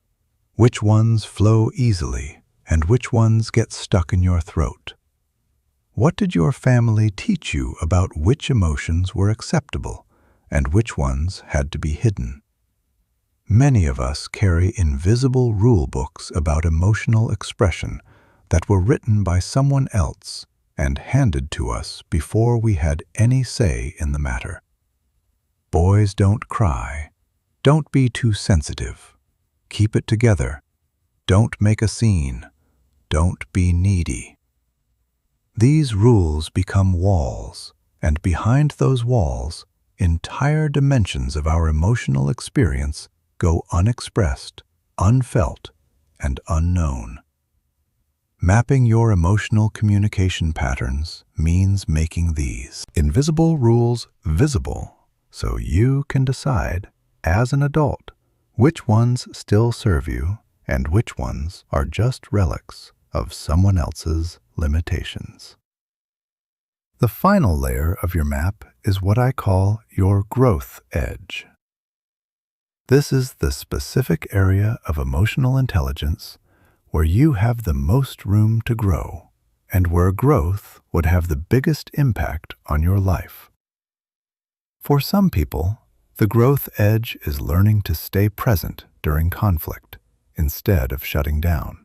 Which ones flow easily and which ones get stuck in your throat? What did your family teach you about which emotions were acceptable and which ones had to be hidden? Many of us carry invisible rule books about emotional expression that were written by someone else and handed to us before we had any say in the matter. Boys don't cry. Don't be too sensitive. Keep it together. Don't make a scene. Don't be needy. These rules become walls, and behind those walls, entire dimensions of our emotional experience go unexpressed, unfelt, and unknown. Mapping your emotional communication patterns means making these invisible rules visible so you can decide, as an adult, which ones still serve you and which ones are just relics of someone else's limitations. The final layer of your map is what I call your growth edge. This is the specific area of emotional intelligence where you have the most room to grow and where growth would have the biggest impact on your life. For some people, the growth edge is learning to stay present during conflict instead of shutting down.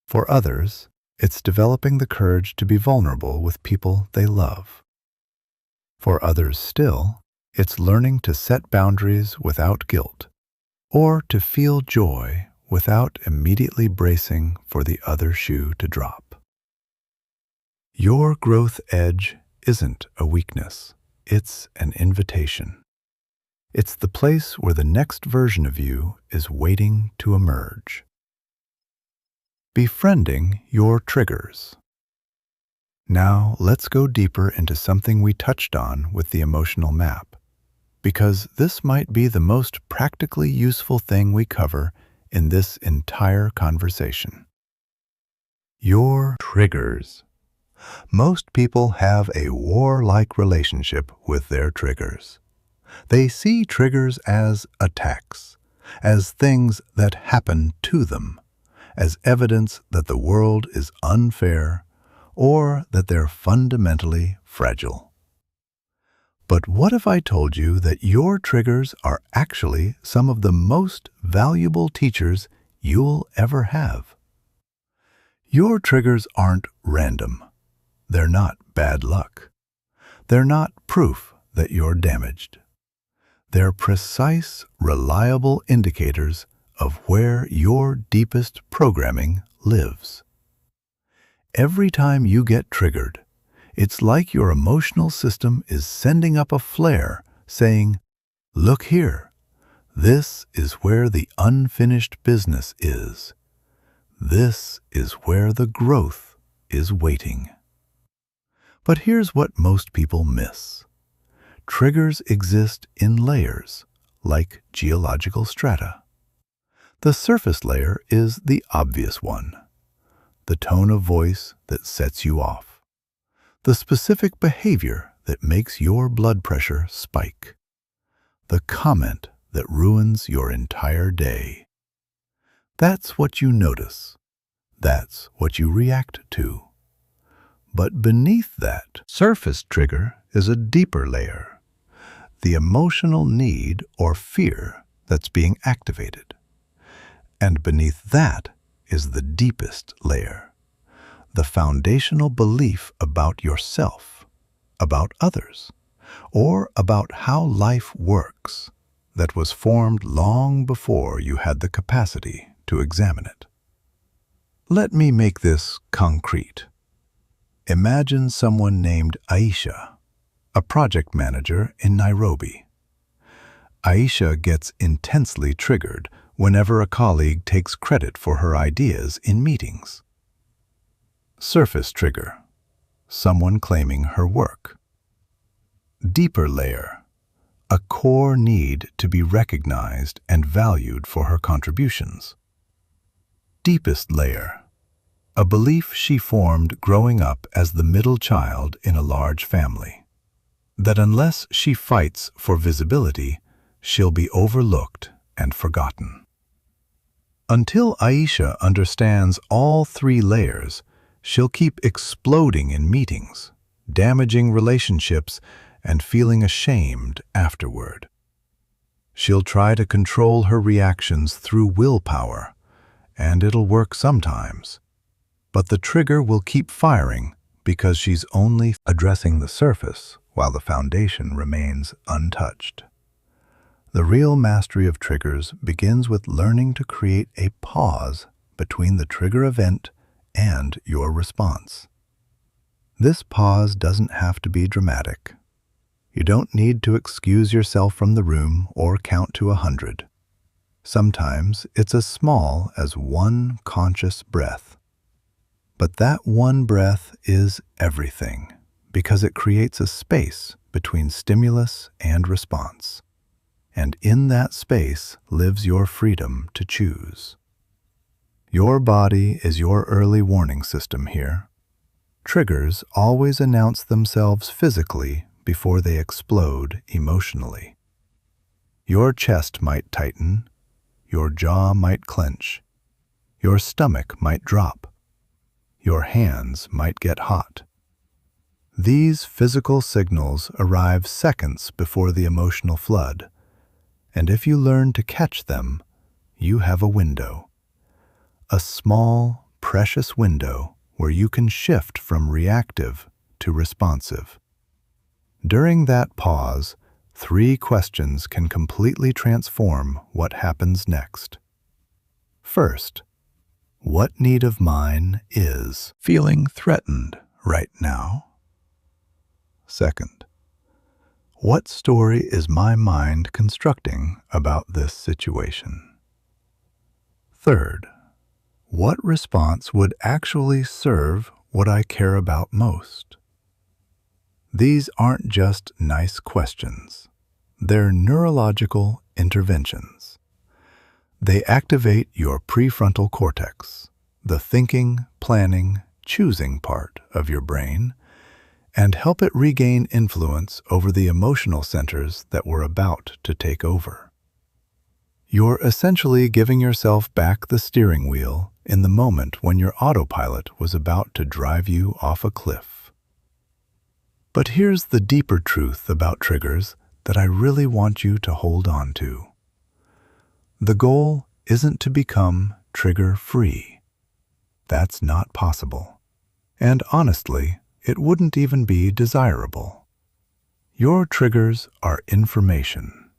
For others, it's developing the courage to be vulnerable with people they love. For others still, it's learning to set boundaries without guilt, or to feel joy without immediately bracing for the other shoe to drop. Your growth edge isn't a weakness, it's an invitation. It's the place where the next version of you is waiting to emerge. Befriending your triggers. Now let's go deeper into something we touched on with the emotional map, because this might be the most practically useful thing we cover in this entire conversation. Your triggers. Most people have a war-like relationship with their triggers. They see triggers as attacks, as things that happen to them, as evidence that the world is unfair or that they're fundamentally fragile. But what if I told you that your triggers are actually some of the most valuable teachers you'll ever have? Your triggers aren't random. They're not bad luck. They're not proof that you're damaged. They're precise, reliable indicators of where your deepest programming lives. Every time you get triggered, it's like your emotional system is sending up a flare saying, "Look here, this is where the unfinished business is. This is where the growth is waiting." But here's what most people miss. Triggers exist in layers, like geological strata. The surface layer is the obvious one. The tone of voice that sets you off. The specific behavior that makes your blood pressure spike. The comment that ruins your entire day. That's what you notice. That's what you react to. But beneath that surface trigger is a deeper layer. The emotional need or fear that's being activated. And beneath that is the deepest layer, the foundational belief about yourself, about others, or about how life works that was formed long before you had the capacity to examine it. Let me make this concrete. Imagine someone named Aisha, a project manager in Nairobi. Aisha gets intensely triggered whenever a colleague takes credit for her ideas in meetings. Surface trigger: someone claiming her work. Deeper layer: a core need to be recognized and valued for her contributions. Deepest layer: a belief she formed growing up as the middle child in a large family, that unless she fights for visibility, she'll be overlooked and forgotten. Until Aisha understands all three layers, she'll keep exploding in meetings, damaging relationships, and feeling ashamed afterward. She'll try to control her reactions through willpower, and it'll work sometimes. But the trigger will keep firing because she's only addressing the surface while the foundation remains untouched. The real mastery of triggers begins with learning to create a pause between the trigger event and your response. This pause doesn't have to be dramatic. You don't need to excuse yourself from the room or count to 100. Sometimes it's as small as one conscious breath. But that one breath is everything because it creates a space between stimulus and response. And in that space lives your freedom to choose. Your body is your early warning system here. Triggers always announce themselves physically before they explode emotionally. Your chest might tighten, your jaw might clench, your stomach might drop, your hands might get hot. These physical signals arrive seconds before the emotional flood, and if you learn to catch them, you have a window. A small, precious window where you can shift from reactive to responsive. During that pause, 3 questions can completely transform what happens next. First, what need of mine is feeling threatened right now? Second, what story is my mind constructing about this situation? Third, what response would actually serve what I care about most? These aren't just nice questions. They're neurological interventions. They activate your prefrontal cortex, the thinking, planning, choosing part of your brain, and help it regain influence over the emotional centers that were about to take over. You're essentially giving yourself back the steering wheel in the moment when your autopilot was about to drive you off a cliff. But here's the deeper truth about triggers that I really want you to hold on to. The goal isn't to become trigger-free. That's not possible. And honestly, it wouldn't even be desirable. Your triggers are information.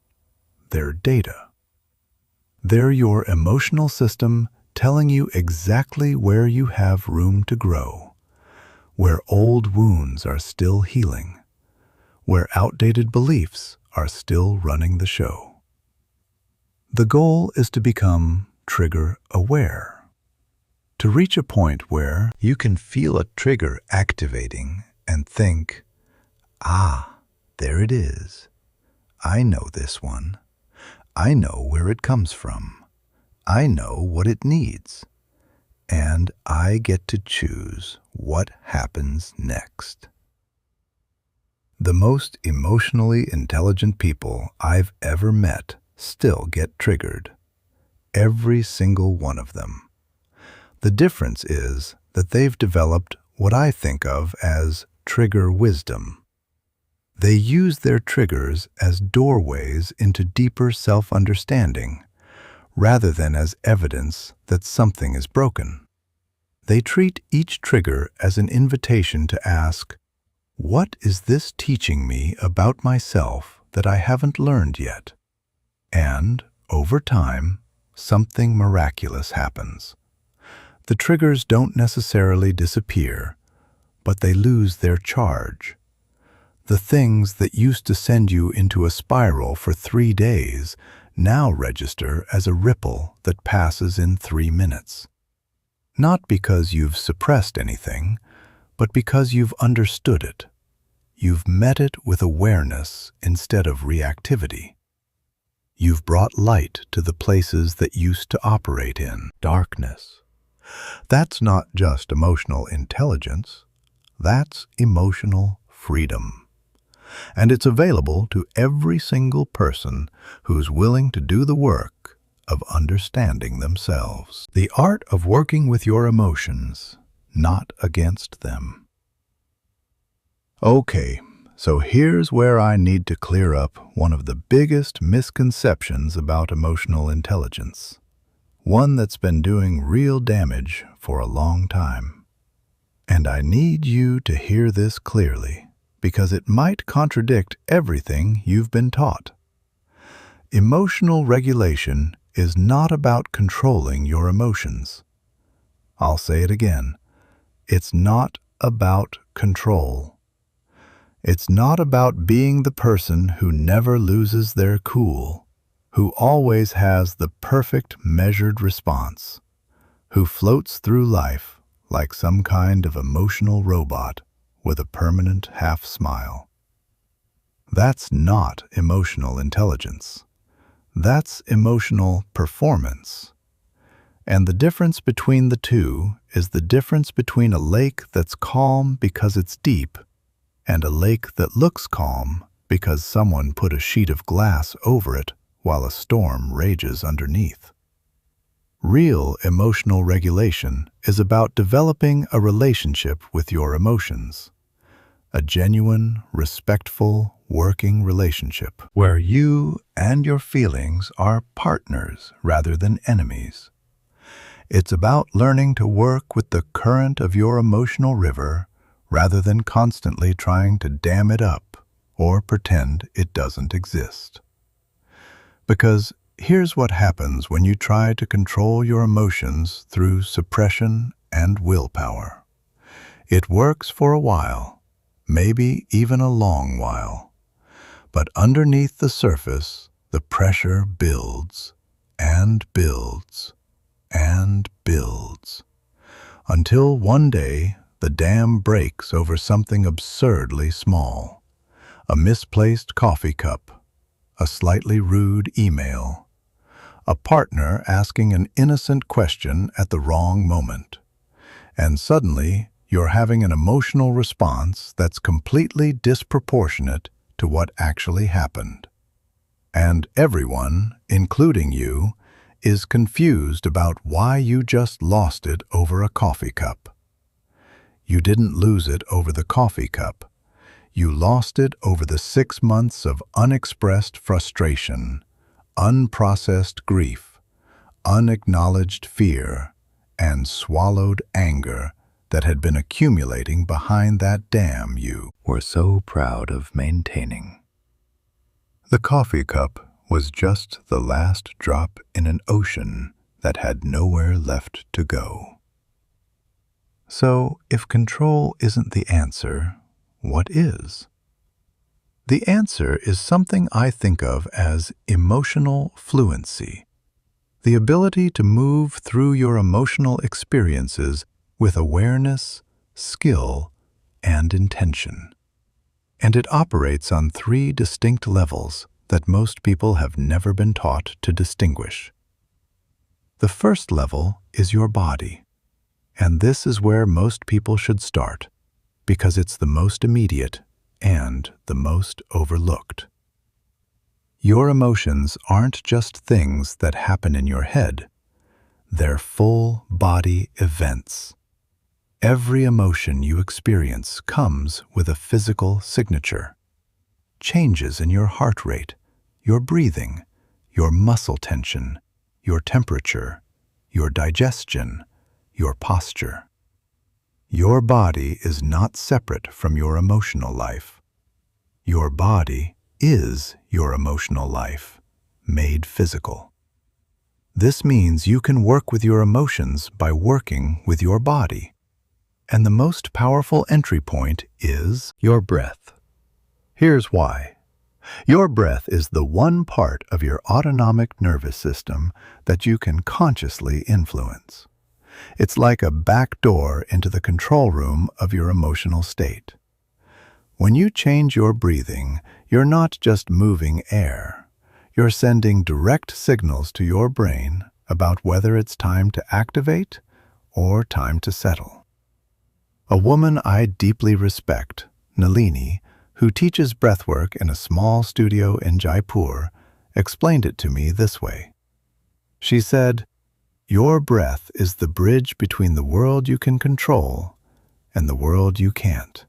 They're data. They're your emotional system telling you exactly where you have room to grow, where old wounds are still healing, where outdated beliefs are still running the show. The goal is to become trigger-aware. To reach a point where you can feel a trigger activating and think, there it is. I know this one. I know where it comes from. I know what it needs. And I get to choose what happens next. The most emotionally intelligent people I've ever met still get triggered. Every single one of them. The difference is that they've developed what I think of as trigger wisdom. They use their triggers as doorways into deeper self-understanding, rather than as evidence that something is broken. They treat each trigger as an invitation to ask, What is this teaching me about myself that I haven't learned yet? And, over time, something miraculous happens. The triggers don't necessarily disappear, but they lose their charge. The things that used to send you into a spiral for 3 days now register as a ripple that passes in 3 minutes. Not because you've suppressed anything, but because you've understood it. You've met it with awareness instead of reactivity. You've brought light to the places that used to operate in darkness. That's not just emotional intelligence, that's emotional freedom. And it's available to every single person who's willing to do the work of understanding themselves. The art of working with your emotions, not against them. Okay, so here's where I need to clear up one of the biggest misconceptions about emotional intelligence. One that's been doing real damage for a long time. And I need you to hear this clearly, because it might contradict everything you've been taught. Emotional regulation is not about controlling your emotions. I'll say it again. It's not about control. It's not about being the person who never loses their cool, who always has the perfect measured response, who floats through life like some kind of emotional robot with a permanent half-smile. That's not emotional intelligence. That's emotional performance. And the difference between the two is the difference between a lake that's calm because it's deep and a lake that looks calm because someone put a sheet of glass over it while a storm rages underneath. Real emotional regulation is about developing a relationship with your emotions. A genuine, respectful, working relationship where you and your feelings are partners rather than enemies. It's about learning to work with the current of your emotional river rather than constantly trying to dam it up or pretend it doesn't exist. Because here's what happens when you try to control your emotions through suppression and willpower. It works for a while, maybe even a long while. But underneath the surface, the pressure builds and builds and builds, until one day the dam breaks over something absurdly small. A misplaced coffee cup, a slightly rude email, a partner asking an innocent question at the wrong moment. And suddenly, you're having an emotional response that's completely disproportionate to what actually happened. And everyone, including you, is confused about why you just lost it over a coffee cup. You didn't lose it over the coffee cup. You lost it over the 6 months of unexpressed frustration, unprocessed grief, unacknowledged fear, and swallowed anger that had been accumulating behind that dam you were so proud of maintaining. The coffee cup was just the last drop in an ocean that had nowhere left to go. So, if control isn't the answer, what is? The answer is something I think of as emotional fluency, the ability to move through your emotional experiences with awareness, skill, and intention. And it operates on 3 distinct levels that most people have never been taught to distinguish. The first level is your body, and this is where most people should start, because it's the most immediate and the most overlooked. Your emotions aren't just things that happen in your head, they're full body events. Every emotion you experience comes with a physical signature. Changes in your heart rate, your breathing, your muscle tension, your temperature, your digestion, your posture. Your body is not separate from your emotional life. Your body is your emotional life, made physical. This means you can work with your emotions by working with your body. And the most powerful entry point is your breath. Here's why. Your breath is the one part of your autonomic nervous system that you can consciously influence. It's like a back door into the control room of your emotional state. When you change your breathing, you're not just moving air. You're sending direct signals to your brain about whether it's time to activate or time to settle. A woman I deeply respect, Nalini, who teaches breathwork in a small studio in Jaipur, explained it to me this way. She said, "Your breath is the bridge between the world you can control and the world you can't.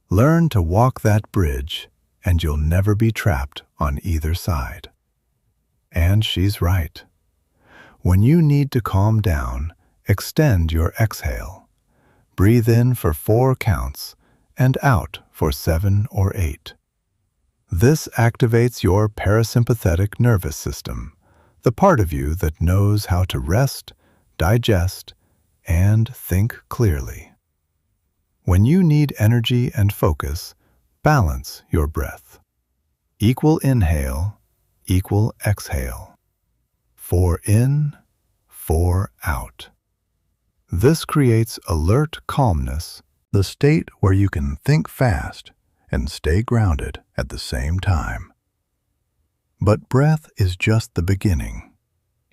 Learn to walk that bridge, and you'll never be trapped on either side." And she's right. When you need to calm down, extend your exhale. Breathe in for 4 counts and out for 7 or 8. This activates your parasympathetic nervous system, the part of you that knows how to rest, digest, and think clearly. When you need energy and focus, balance your breath. Equal inhale, equal exhale. 4 in, 4 out. This creates alert calmness, the state where you can think fast and stay grounded at the same time. But breath is just the beginning.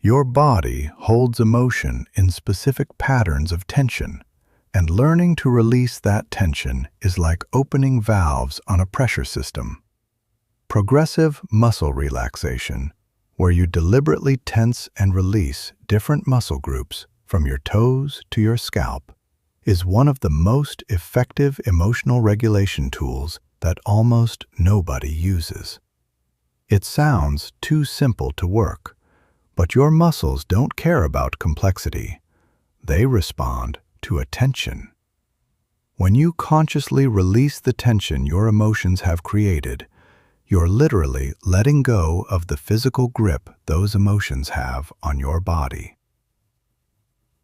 Your body holds emotion in specific patterns of tension, and learning to release that tension is like opening valves on a pressure system. Progressive muscle relaxation, where you deliberately tense and release different muscle groups from your toes to your scalp, is one of the most effective emotional regulation tools that almost nobody uses. It sounds too simple to work, but your muscles don't care about complexity. They respond to a tension. When you consciously release the tension your emotions have created, you're literally letting go of the physical grip those emotions have on your body.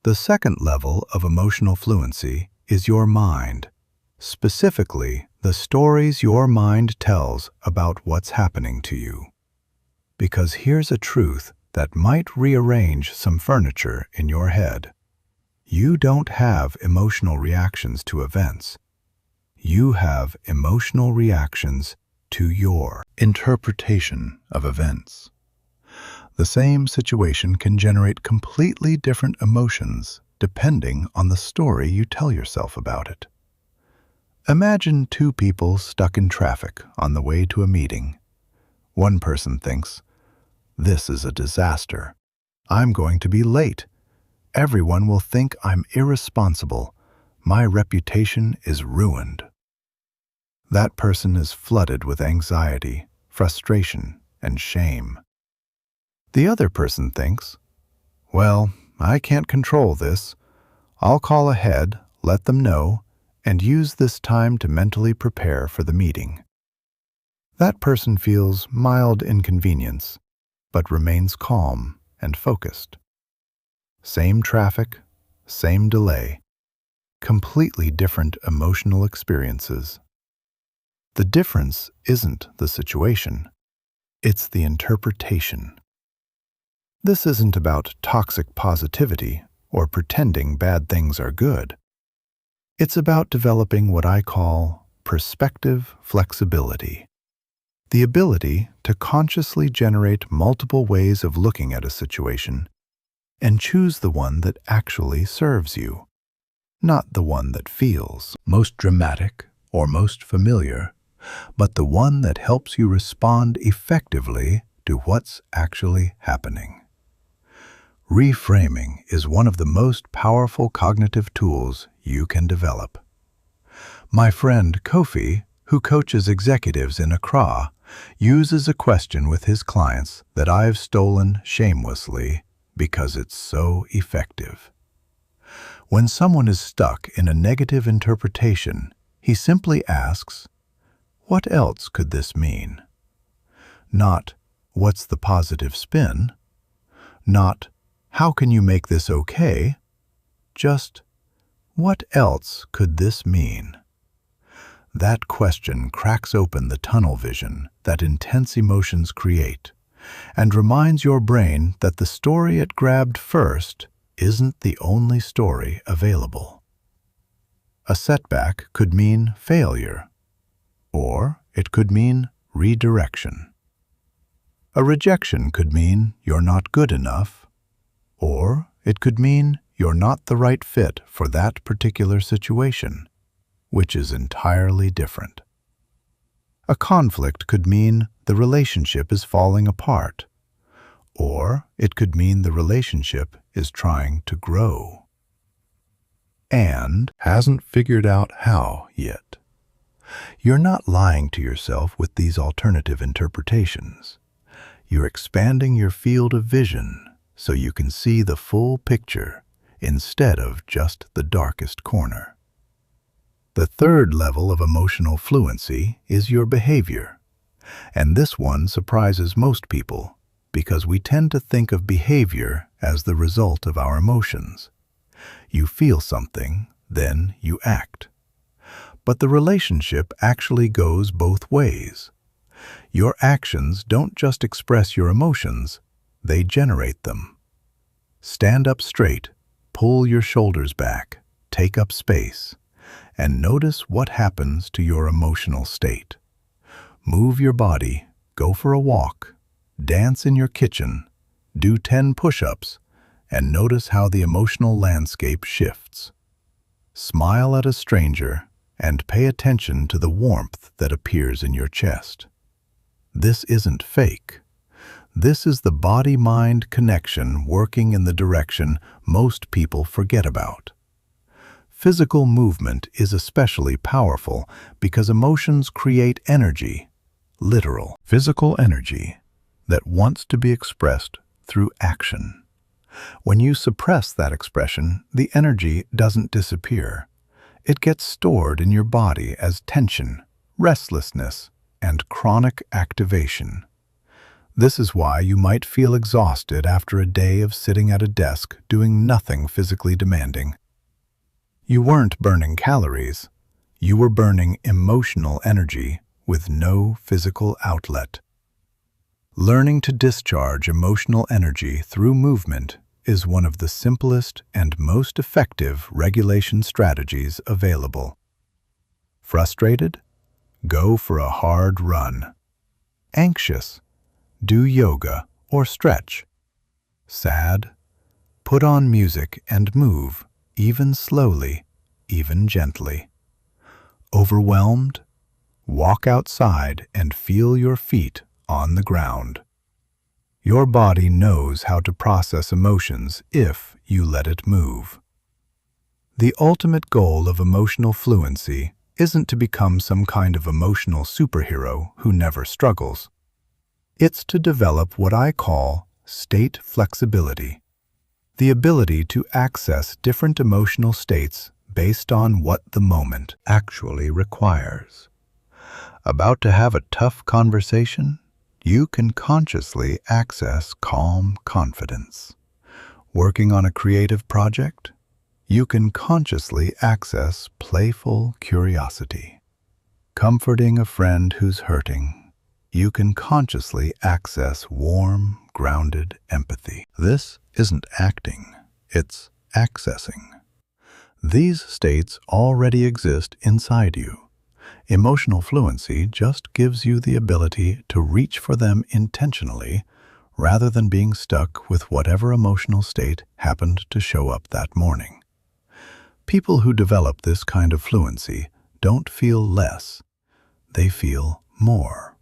The second level of emotional fluency is your mind, specifically the stories your mind tells about what's happening to you. Because here's a truth that might rearrange some furniture in your head. You don't have emotional reactions to events. You have emotional reactions to your interpretation of events. The same situation can generate completely different emotions depending on the story you tell yourself about it. Imagine 2 people stuck in traffic on the way to a meeting. One person thinks, "This is a disaster. I'm going to be late. Everyone will think I'm irresponsible. My reputation is ruined." That person is flooded with anxiety, frustration, and shame. The other person thinks, "Well, I can't control this. I'll call ahead, let them know, and use this time to mentally prepare for the meeting." That person feels mild inconvenience, but remains calm and focused. Same traffic, same delay, completely different emotional experiences. The difference isn't the situation, it's the interpretation. This isn't about toxic positivity or pretending bad things are good. It's about developing what I call perspective flexibility. The ability to consciously generate multiple ways of looking at a situation and choose the one that actually serves you, not the one that feels most dramatic or most familiar, but the one that helps you respond effectively to what's actually happening. Reframing is one of the most powerful cognitive tools you can develop. My friend Kofi, who coaches executives in Accra, uses a question with his clients that I've stolen shamelessly because it's so effective. When someone is stuck in a negative interpretation, he simply asks, "What else could this mean?" Not, "What's the positive spin?" Not, "How can you make this okay?" Just, "What else could this mean?" That question cracks open the tunnel vision that intense emotions create and reminds your brain that the story it grabbed first isn't the only story available. A setback could mean failure, or it could mean redirection. A rejection could mean you're not good enough, or it could mean you're not the right fit for that particular situation, which is entirely different. A conflict could mean the relationship is falling apart, or it could mean the relationship is trying to grow and hasn't figured out how yet. You're not lying to yourself with these alternative interpretations. You're expanding your field of vision so you can see the full picture instead of just the darkest corner. The third level of emotional fluency is your behavior, and this one surprises most people because we tend to think of behavior as the result of our emotions. You feel something, then you act. But the relationship actually goes both ways. Your actions don't just express your emotions, they generate them. Stand up straight, pull your shoulders back, take up space, and notice what happens to your emotional state. Move your body, go for a walk, dance in your kitchen, do 10 push-ups, and notice how the emotional landscape shifts. Smile at a stranger and pay attention to the warmth that appears in your chest. This isn't fake. This is the body-mind connection working in the direction most people forget about. Physical movement is especially powerful because emotions create energy, literal, physical energy, that wants to be expressed through action. When you suppress that expression, the energy doesn't disappear. It gets stored in your body as tension, restlessness, and chronic activation. This is why you might feel exhausted after a day of sitting at a desk doing nothing physically demanding. You weren't burning calories. You were burning emotional energy with no physical outlet. Learning to discharge emotional energy through movement is one of the simplest and most effective regulation strategies available. Frustrated? Go for a hard run. Anxious? Do yoga or stretch. Sad? Put on music and move, even slowly, even gently. Overwhelmed? Walk outside and feel your feet on the ground. Your body knows how to process emotions if you let it move. The ultimate goal of emotional fluency isn't to become some kind of emotional superhero who never struggles. It's to develop what I call state flexibility, the ability to access different emotional states based on what the moment actually requires. About to have a tough conversation? You can consciously access calm confidence. Working on a creative project? You can consciously access playful curiosity. Comforting a friend who's hurting? You can consciously access warm, grounded empathy. This isn't acting, it's accessing. These states already exist inside you. Emotional fluency just gives you the ability to reach for them intentionally rather than being stuck with whatever emotional state happened to show up that morning. People who develop this kind of fluency don't feel less, they feel more.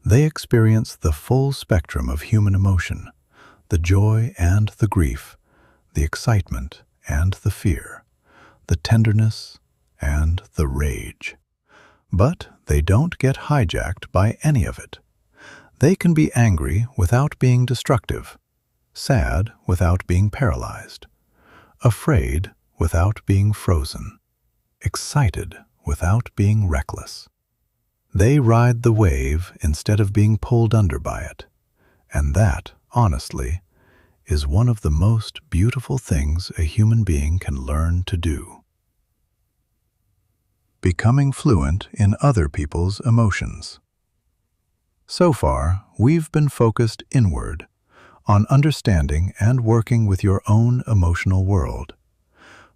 They experience the full spectrum of human emotion, the joy and the grief, the excitement and the fear, the tenderness and the rage. But they don't get hijacked by any of it. They can be angry without being destructive, sad without being paralyzed, afraid without being frozen, excited without being reckless. They ride the wave instead of being pulled under by it, and that, honestly, is one of the most beautiful things a human being can learn to do. Becoming fluent in other people's emotions. So far, we've been focused inward, on understanding and working with your own emotional world.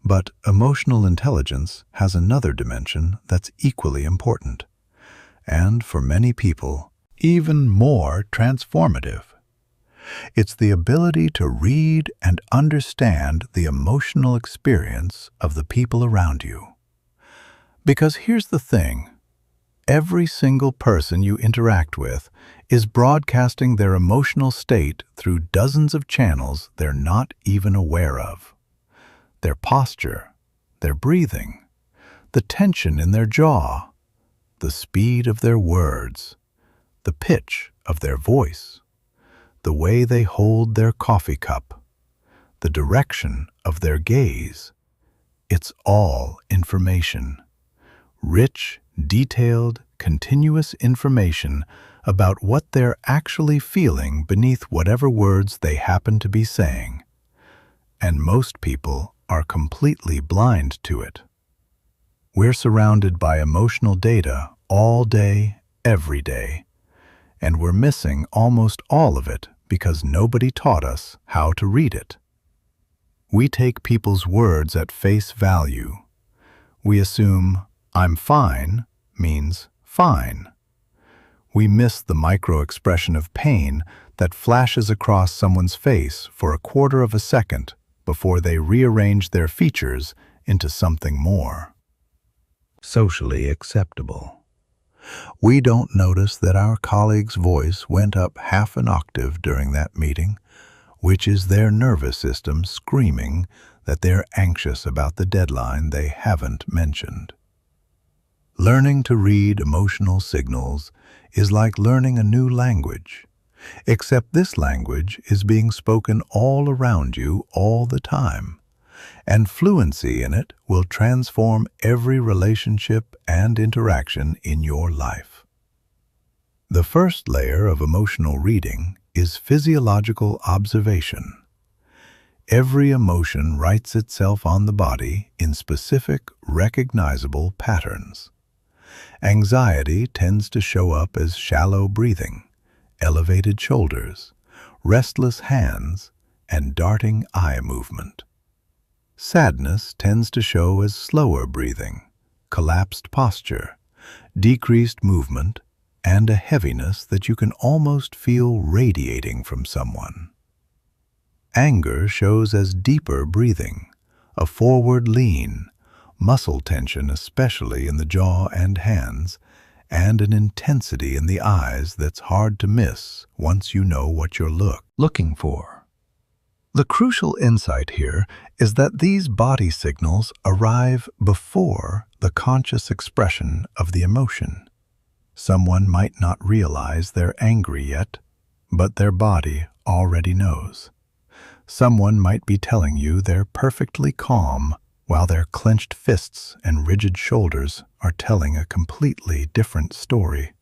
But emotional intelligence has another dimension that's equally important, and for many people, even more transformative. It's the ability to read and understand the emotional experience of the people around you. Because here's the thing, every single person you interact with is broadcasting their emotional state through dozens of channels they're not even aware of. Their posture, their breathing, the tension in their jaw, the speed of their words, the pitch of their voice, the way they hold their coffee cup, the direction of their gaze. It's all information. Rich, detailed, continuous information about what they're actually feeling beneath whatever words they happen to be saying. And most people are completely blind to it. We're surrounded by emotional data all day, every day, and we're missing almost all of it because nobody taught us how to read it. We take people's words at face value. We assume, "I'm fine" means fine. We miss the micro-expression of pain that flashes across someone's face for a quarter of a second before they rearrange their features into something more socially acceptable. We don't notice that our colleague's voice went up half an octave during that meeting, which is their nervous system screaming that they're anxious about the deadline they haven't mentioned. Learning to read emotional signals is like learning a new language, except this language is being spoken all around you all the time, and fluency in it will transform every relationship and interaction in your life. The first layer of emotional reading is physiological observation. Every emotion writes itself on the body in specific, recognizable patterns. Anxiety tends to show up as shallow breathing, elevated shoulders, restless hands, and darting eye movement. Sadness tends to show as slower breathing, collapsed posture, decreased movement, and a heaviness that you can almost feel radiating from someone. Anger shows as deeper breathing, a forward lean, muscle tension especially in the jaw and hands, and an intensity in the eyes that's hard to miss once you know what you're looking for. The crucial insight here is that these body signals arrive before the conscious expression of the emotion. Someone might not realize they're angry yet, but their body already knows. Someone might be telling you they're perfectly calm, while their clenched fists and rigid shoulders are telling a completely different story.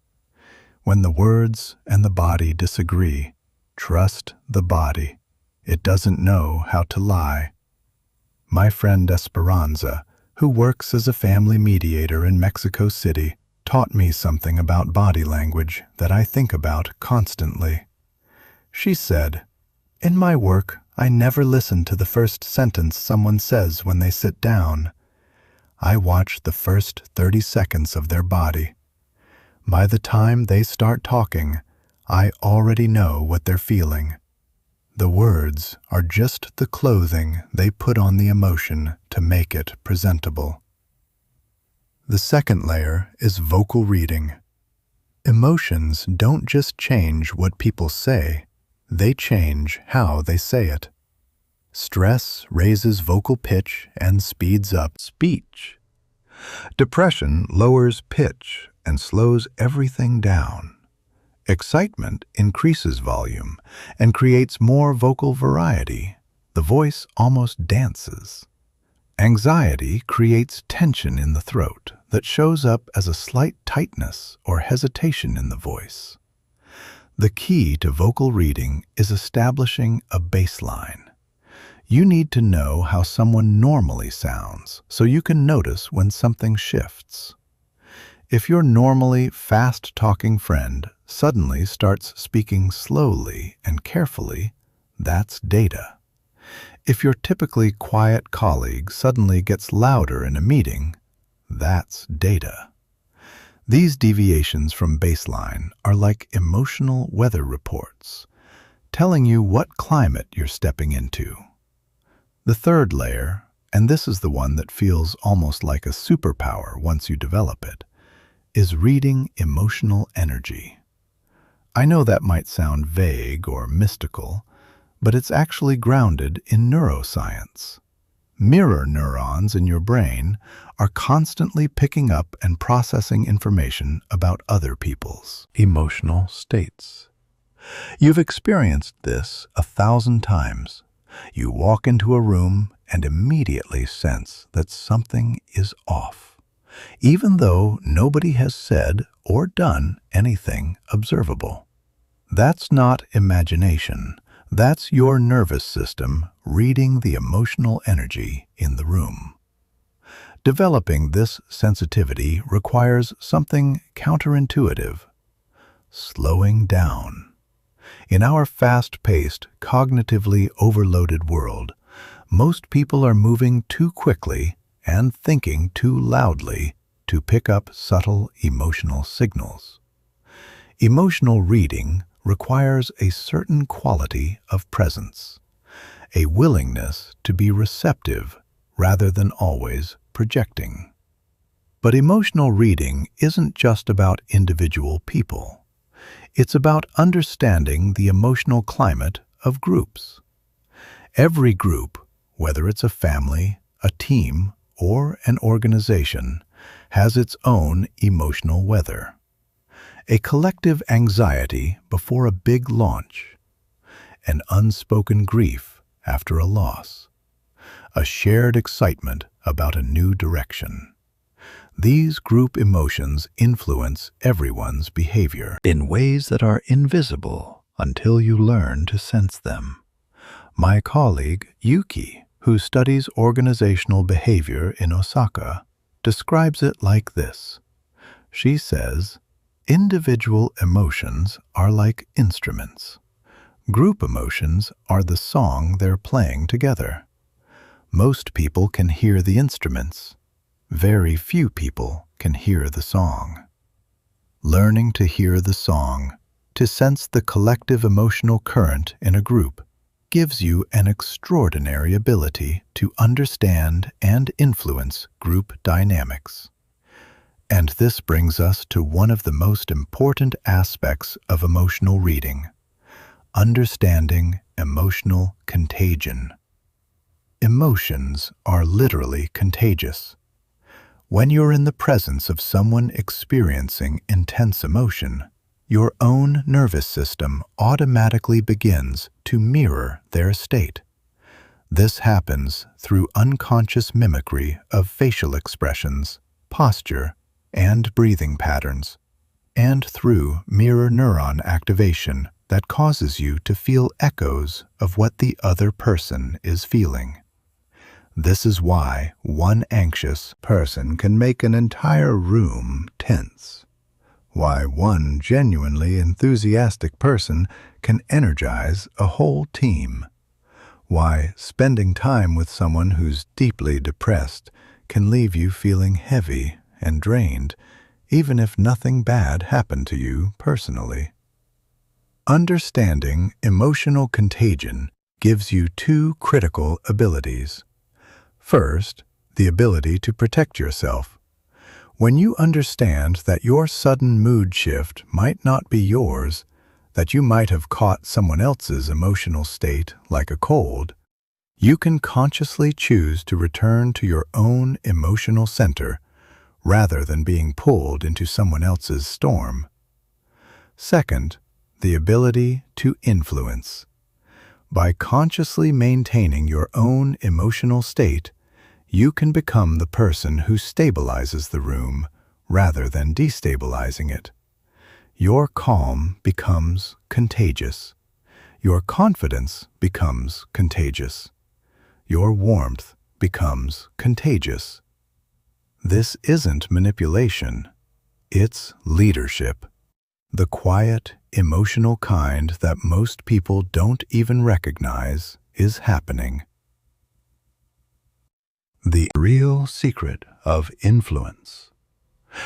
When the words and the body disagree, trust the body. It doesn't know how to lie. My friend Esperanza, who works as a family mediator in Mexico City, taught me something about body language that I think about constantly. She said, "In my work, I never listen to the first sentence someone says when they sit down. I watch the first 30 seconds of their body. By the time they start talking, I already know what they're feeling. The words are just the clothing they put on the emotion to make it presentable." The second layer is vocal reading. Emotions don't just change what people say, they change how they say it. Stress raises vocal pitch and speeds up speech. Depression lowers pitch and slows everything down. Excitement increases volume and creates more vocal variety. The voice almost dances. Anxiety creates tension in the throat that shows up as a slight tightness or hesitation in the voice. The key to vocal reading is establishing a baseline. You need to know how someone normally sounds so you can notice when something shifts. If your normally fast-talking friend suddenly starts speaking slowly and carefully, that's data. If your typically quiet colleague suddenly gets louder in a meeting, that's data. These deviations from baseline are like emotional weather reports, telling you what climate you're stepping into. The third layer, and this is the one that feels almost like a superpower once you develop it, is reading emotional energy. I know that might sound vague or mystical, but it's actually grounded in neuroscience. Mirror neurons in your brain are constantly picking up and processing information about other people's emotional states. You've experienced this 1,000 times. You walk into a room and immediately sense that something is off, even though nobody has said or done anything observable. That's not imagination. That's your nervous system reading the emotional energy in the room. Developing this sensitivity requires something counterintuitive: slowing down. In our fast-paced, cognitively overloaded world, most people are moving too quickly and thinking too loudly to pick up subtle emotional signals. Emotional reading requires a certain quality of presence, a willingness to be receptive rather than always projecting. But emotional reading isn't just about individual people. It's about understanding the emotional climate of groups. Every group, whether it's a family, a team, or an organization, has its own emotional weather. A collective anxiety before a big launch, an unspoken grief after a loss, a shared excitement about a new direction. These group emotions influence everyone's behavior in ways that are invisible until you learn to sense them. My colleague, Yuki, who studies organizational behavior in Osaka, describes it like this. She says, individual emotions are like instruments. Group emotions are the song they're playing together. Most people can hear the instruments. Very few people can hear the song. Learning to hear the song, to sense the collective emotional current in a group, gives you an extraordinary ability to understand and influence group dynamics. And this brings us to one of the most important aspects of emotional reading: understanding emotional contagion. Emotions are literally contagious. When you're in the presence of someone experiencing intense emotion, your own nervous system automatically begins to mirror their state. This happens through unconscious mimicry of facial expressions, posture, and breathing patterns, and through mirror neuron activation that causes you to feel echoes of what the other person is feeling. This is why one anxious person can make an entire room tense, why one genuinely enthusiastic person can energize a whole team, why spending time with someone who's deeply depressed can leave you feeling heavy and drained, even if nothing bad happened to you personally. Understanding emotional contagion gives you two critical abilities. First, the ability to protect yourself. When you understand that your sudden mood shift might not be yours, that you might have caught someone else's emotional state like a cold, you can consciously choose to return to your own emotional center rather than being pulled into someone else's storm. Second, the ability to influence. By consciously maintaining your own emotional state, you can become the person who stabilizes the room rather than destabilizing it. Your calm becomes contagious. Your confidence becomes contagious. Your warmth becomes contagious. This isn't manipulation. It's leadership. The quiet, emotional kind that most people don't even recognize is happening. The real secret of influence.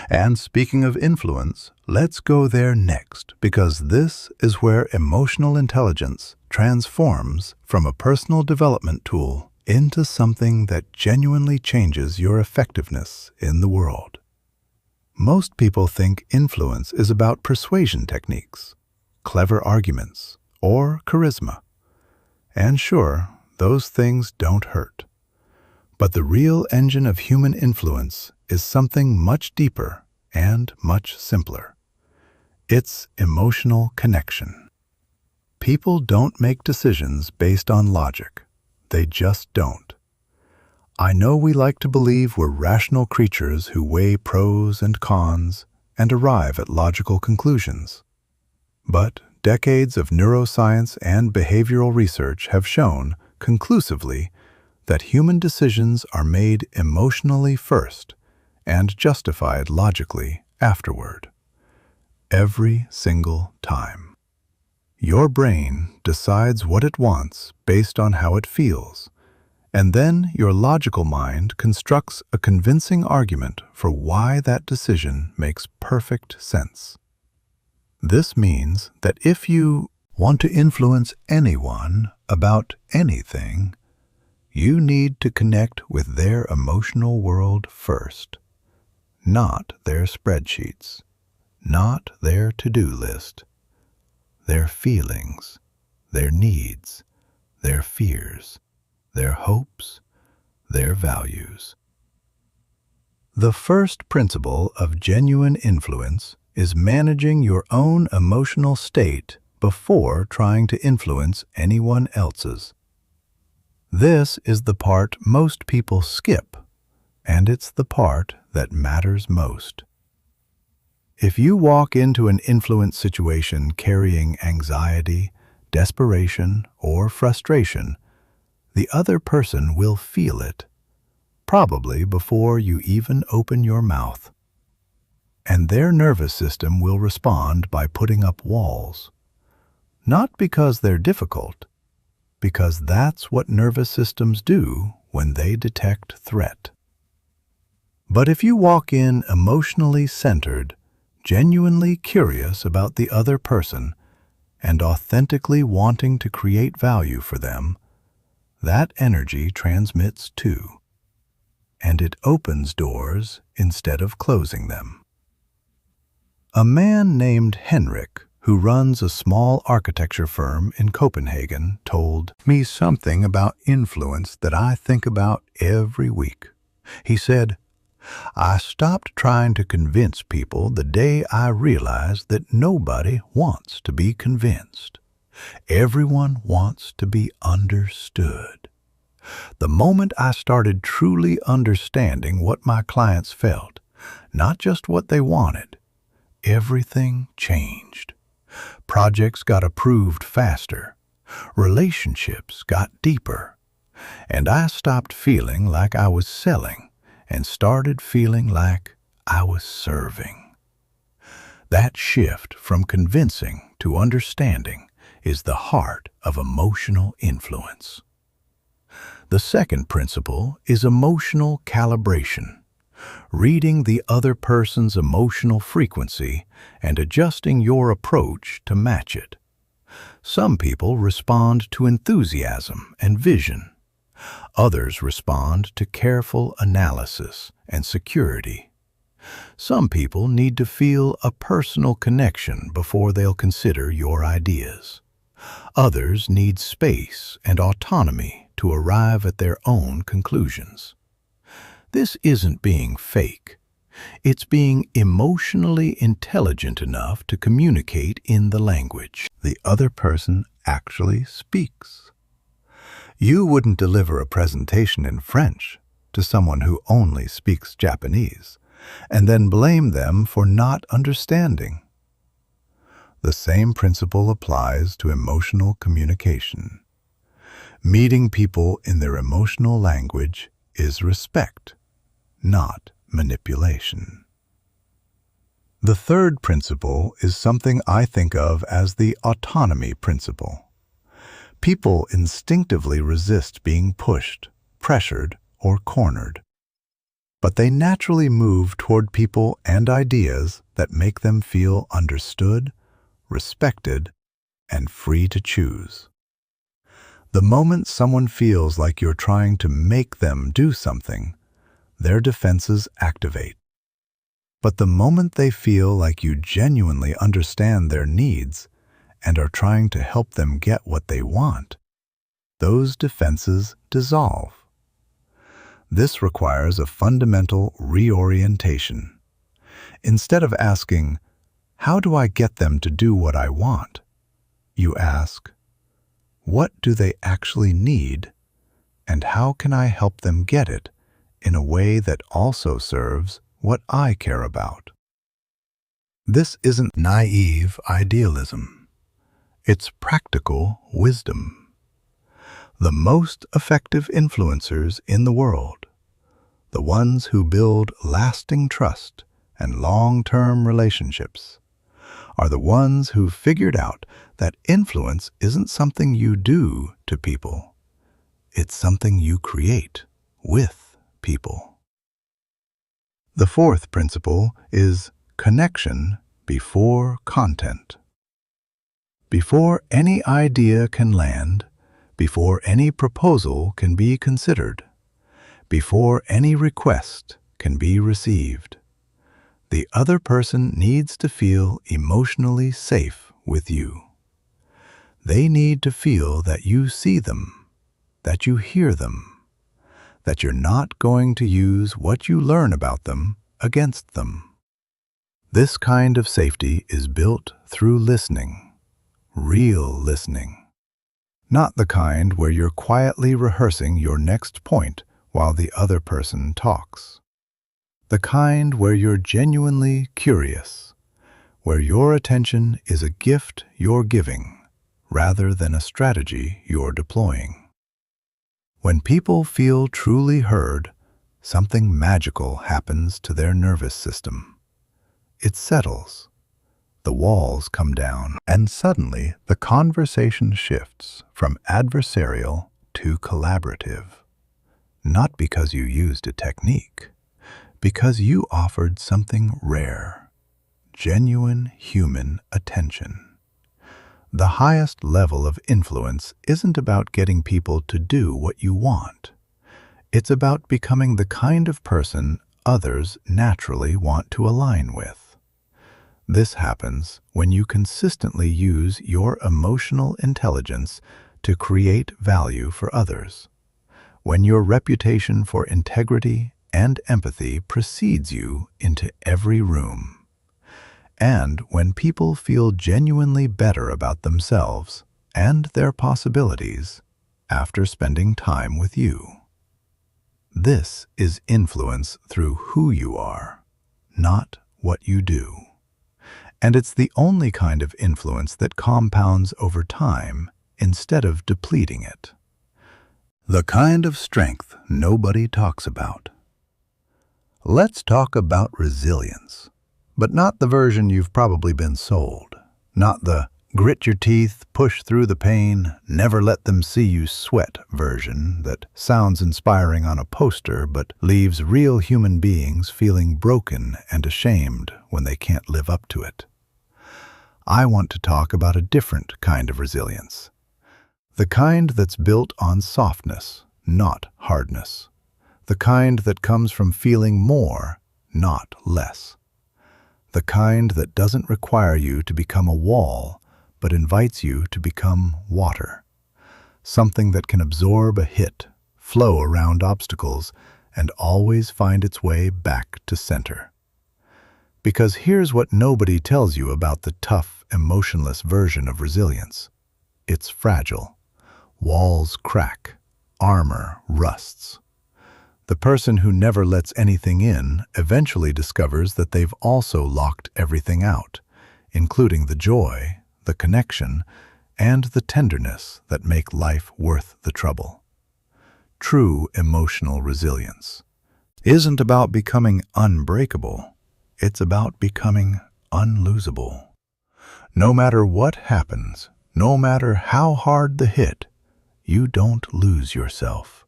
And speaking of influence, let's go there next, because this is where emotional intelligence transforms from a personal development tool into something that genuinely changes your effectiveness in the world. Most people think influence is about persuasion techniques, clever arguments, or charisma. And sure, those things don't hurt. But the real engine of human influence is something much deeper and much simpler. It's emotional connection. People don't make decisions based on logic. They just don't. I know we like to believe we're rational creatures who weigh pros and cons and arrive at logical conclusions. But decades of neuroscience and behavioral research have shown conclusively that human decisions are made emotionally first and justified logically afterward. Every single time. Your brain decides what it wants based on how it feels, and then your logical mind constructs a convincing argument for why that decision makes perfect sense. This means that if you want to influence anyone about anything, you need to connect with their emotional world first, not their spreadsheets, not their to-do list, their feelings, their needs, their fears, their hopes, their values. The first principle of genuine influence is managing your own emotional state before trying to influence anyone else's. This is the part most people skip, and it's the part that matters most. If you walk into an influence situation carrying anxiety, desperation, or frustration, the other person will feel it, probably before you even open your mouth. And their nervous system will respond by putting up walls. Not because they're difficult, because that's what nervous systems do when they detect threat. But if you walk in emotionally centered, genuinely curious about the other person, and authentically wanting to create value for them, that energy transmits too, and it opens doors instead of closing them. A man named Henrik, who runs a small architecture firm in Copenhagen, told me something about influence that I think about every week. He said, "I stopped trying to convince people the day I realized that nobody wants to be convinced. Everyone wants to be understood. The moment I started truly understanding what my clients felt, not just what they wanted, everything changed. Projects got approved faster. Relationships got deeper. And I stopped feeling like I was selling and started feeling like I was serving." That shift from convincing to understanding is the heart of emotional influence. The second principle is emotional calibration. Reading the other person's emotional frequency and adjusting your approach to match it. Some people respond to enthusiasm and vision. Others respond to careful analysis and security. Some people need to feel a personal connection before they'll consider your ideas. Others need space and autonomy to arrive at their own conclusions. This isn't being fake. It's being emotionally intelligent enough to communicate in the language the other person actually speaks. You wouldn't deliver a presentation in French, to someone who only speaks Japanese, and then blame them for not understanding. The same principle applies to emotional communication. Meeting people in their emotional language is respect, not manipulation. The third principle is something I think of as the autonomy principle. People instinctively resist being pushed, pressured, or cornered. But they naturally move toward people and ideas that make them feel understood, respected, and free to choose. The moment someone feels like you're trying to make them do something, their defenses activate. But the moment they feel like you genuinely understand their needs and are trying to help them get what they want, those defenses dissolve. This requires a fundamental reorientation. Instead of asking, "How do I get them to do what I want?" you ask, "What do they actually need, and how can I help them get it in a way that also serves what I care about?" This isn't naive idealism. It's practical wisdom. The most effective influencers in the world, the ones who build lasting trust and long-term relationships, are the ones who figured out that influence isn't something you do to people. It's something you create with people. The fourth principle is connection before content. Before any idea can land, before any proposal can be considered, before any request can be received, the other person needs to feel emotionally safe with you. They need to feel that you see them, that you hear them, that you're not going to use what you learn about them against them. This kind of safety is built through listening, real listening. Not the kind where you're quietly rehearsing your next point while the other person talks. The kind where you're genuinely curious, where your attention is a gift you're giving rather than a strategy you're deploying. When people feel truly heard, something magical happens to their nervous system. It settles. The walls come down, and suddenly the conversation shifts from adversarial to collaborative. Not because you used a technique, because you offered something rare, genuine human attention. The highest level of influence isn't about getting people to do what you want. It's about becoming the kind of person others naturally want to align with. This happens when you consistently use your emotional intelligence to create value for others, when your reputation for integrity and empathy precedes you into every room, and when people feel genuinely better about themselves and their possibilities after spending time with you. This is influence through who you are, not what you do. And it's the only kind of influence that compounds over time instead of depleting it. The kind of strength nobody talks about. Let's talk about resilience, but not the version you've probably been sold. Not the grit your teeth, push through the pain, never let them see you sweat version that sounds inspiring on a poster but leaves real human beings feeling broken and ashamed when they can't live up to it. I want to talk about a different kind of resilience. The kind that's built on softness, not hardness. The kind that comes from feeling more, not less. The kind that doesn't require you to become a wall, but invites you to become water. Something that can absorb a hit, flow around obstacles, and always find its way back to center. Because here's what nobody tells you about the tough, emotionless version of resilience. It's fragile. Walls crack. Armor rusts. The person who never lets anything in eventually discovers that they've also locked everything out, including the joy, the connection, and the tenderness that make life worth the trouble. True emotional resilience isn't about becoming unbreakable. It's about becoming unlosable. No matter what happens, no matter how hard the hit, you don't lose yourself.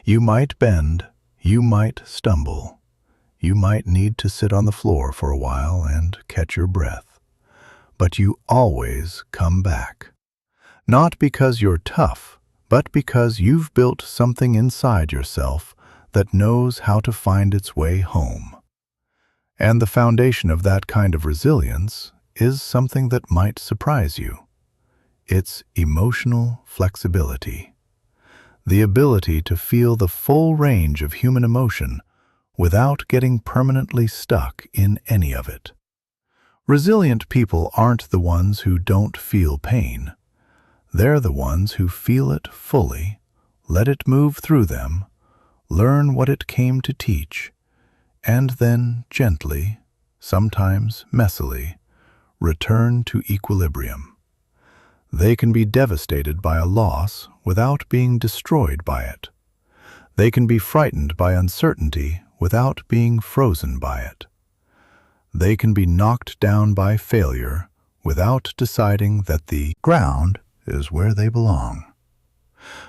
You might bend, you might stumble, you might need to sit on the floor for a while and catch your breath, but you always come back. Not because you're tough, but because you've built something inside yourself that knows how to find its way home. And the foundation of that kind of resilience is something that might surprise you. It's emotional flexibility. The ability to feel the full range of human emotion without getting permanently stuck in any of it. Resilient people aren't the ones who don't feel pain. They're the ones who feel it fully, let it move through them, learn what it came to teach, and then gently, sometimes messily, return to equilibrium. They can be devastated by a loss without being destroyed by it. They can be frightened by uncertainty without being frozen by it. They can be knocked down by failure without deciding that the ground is where they belong.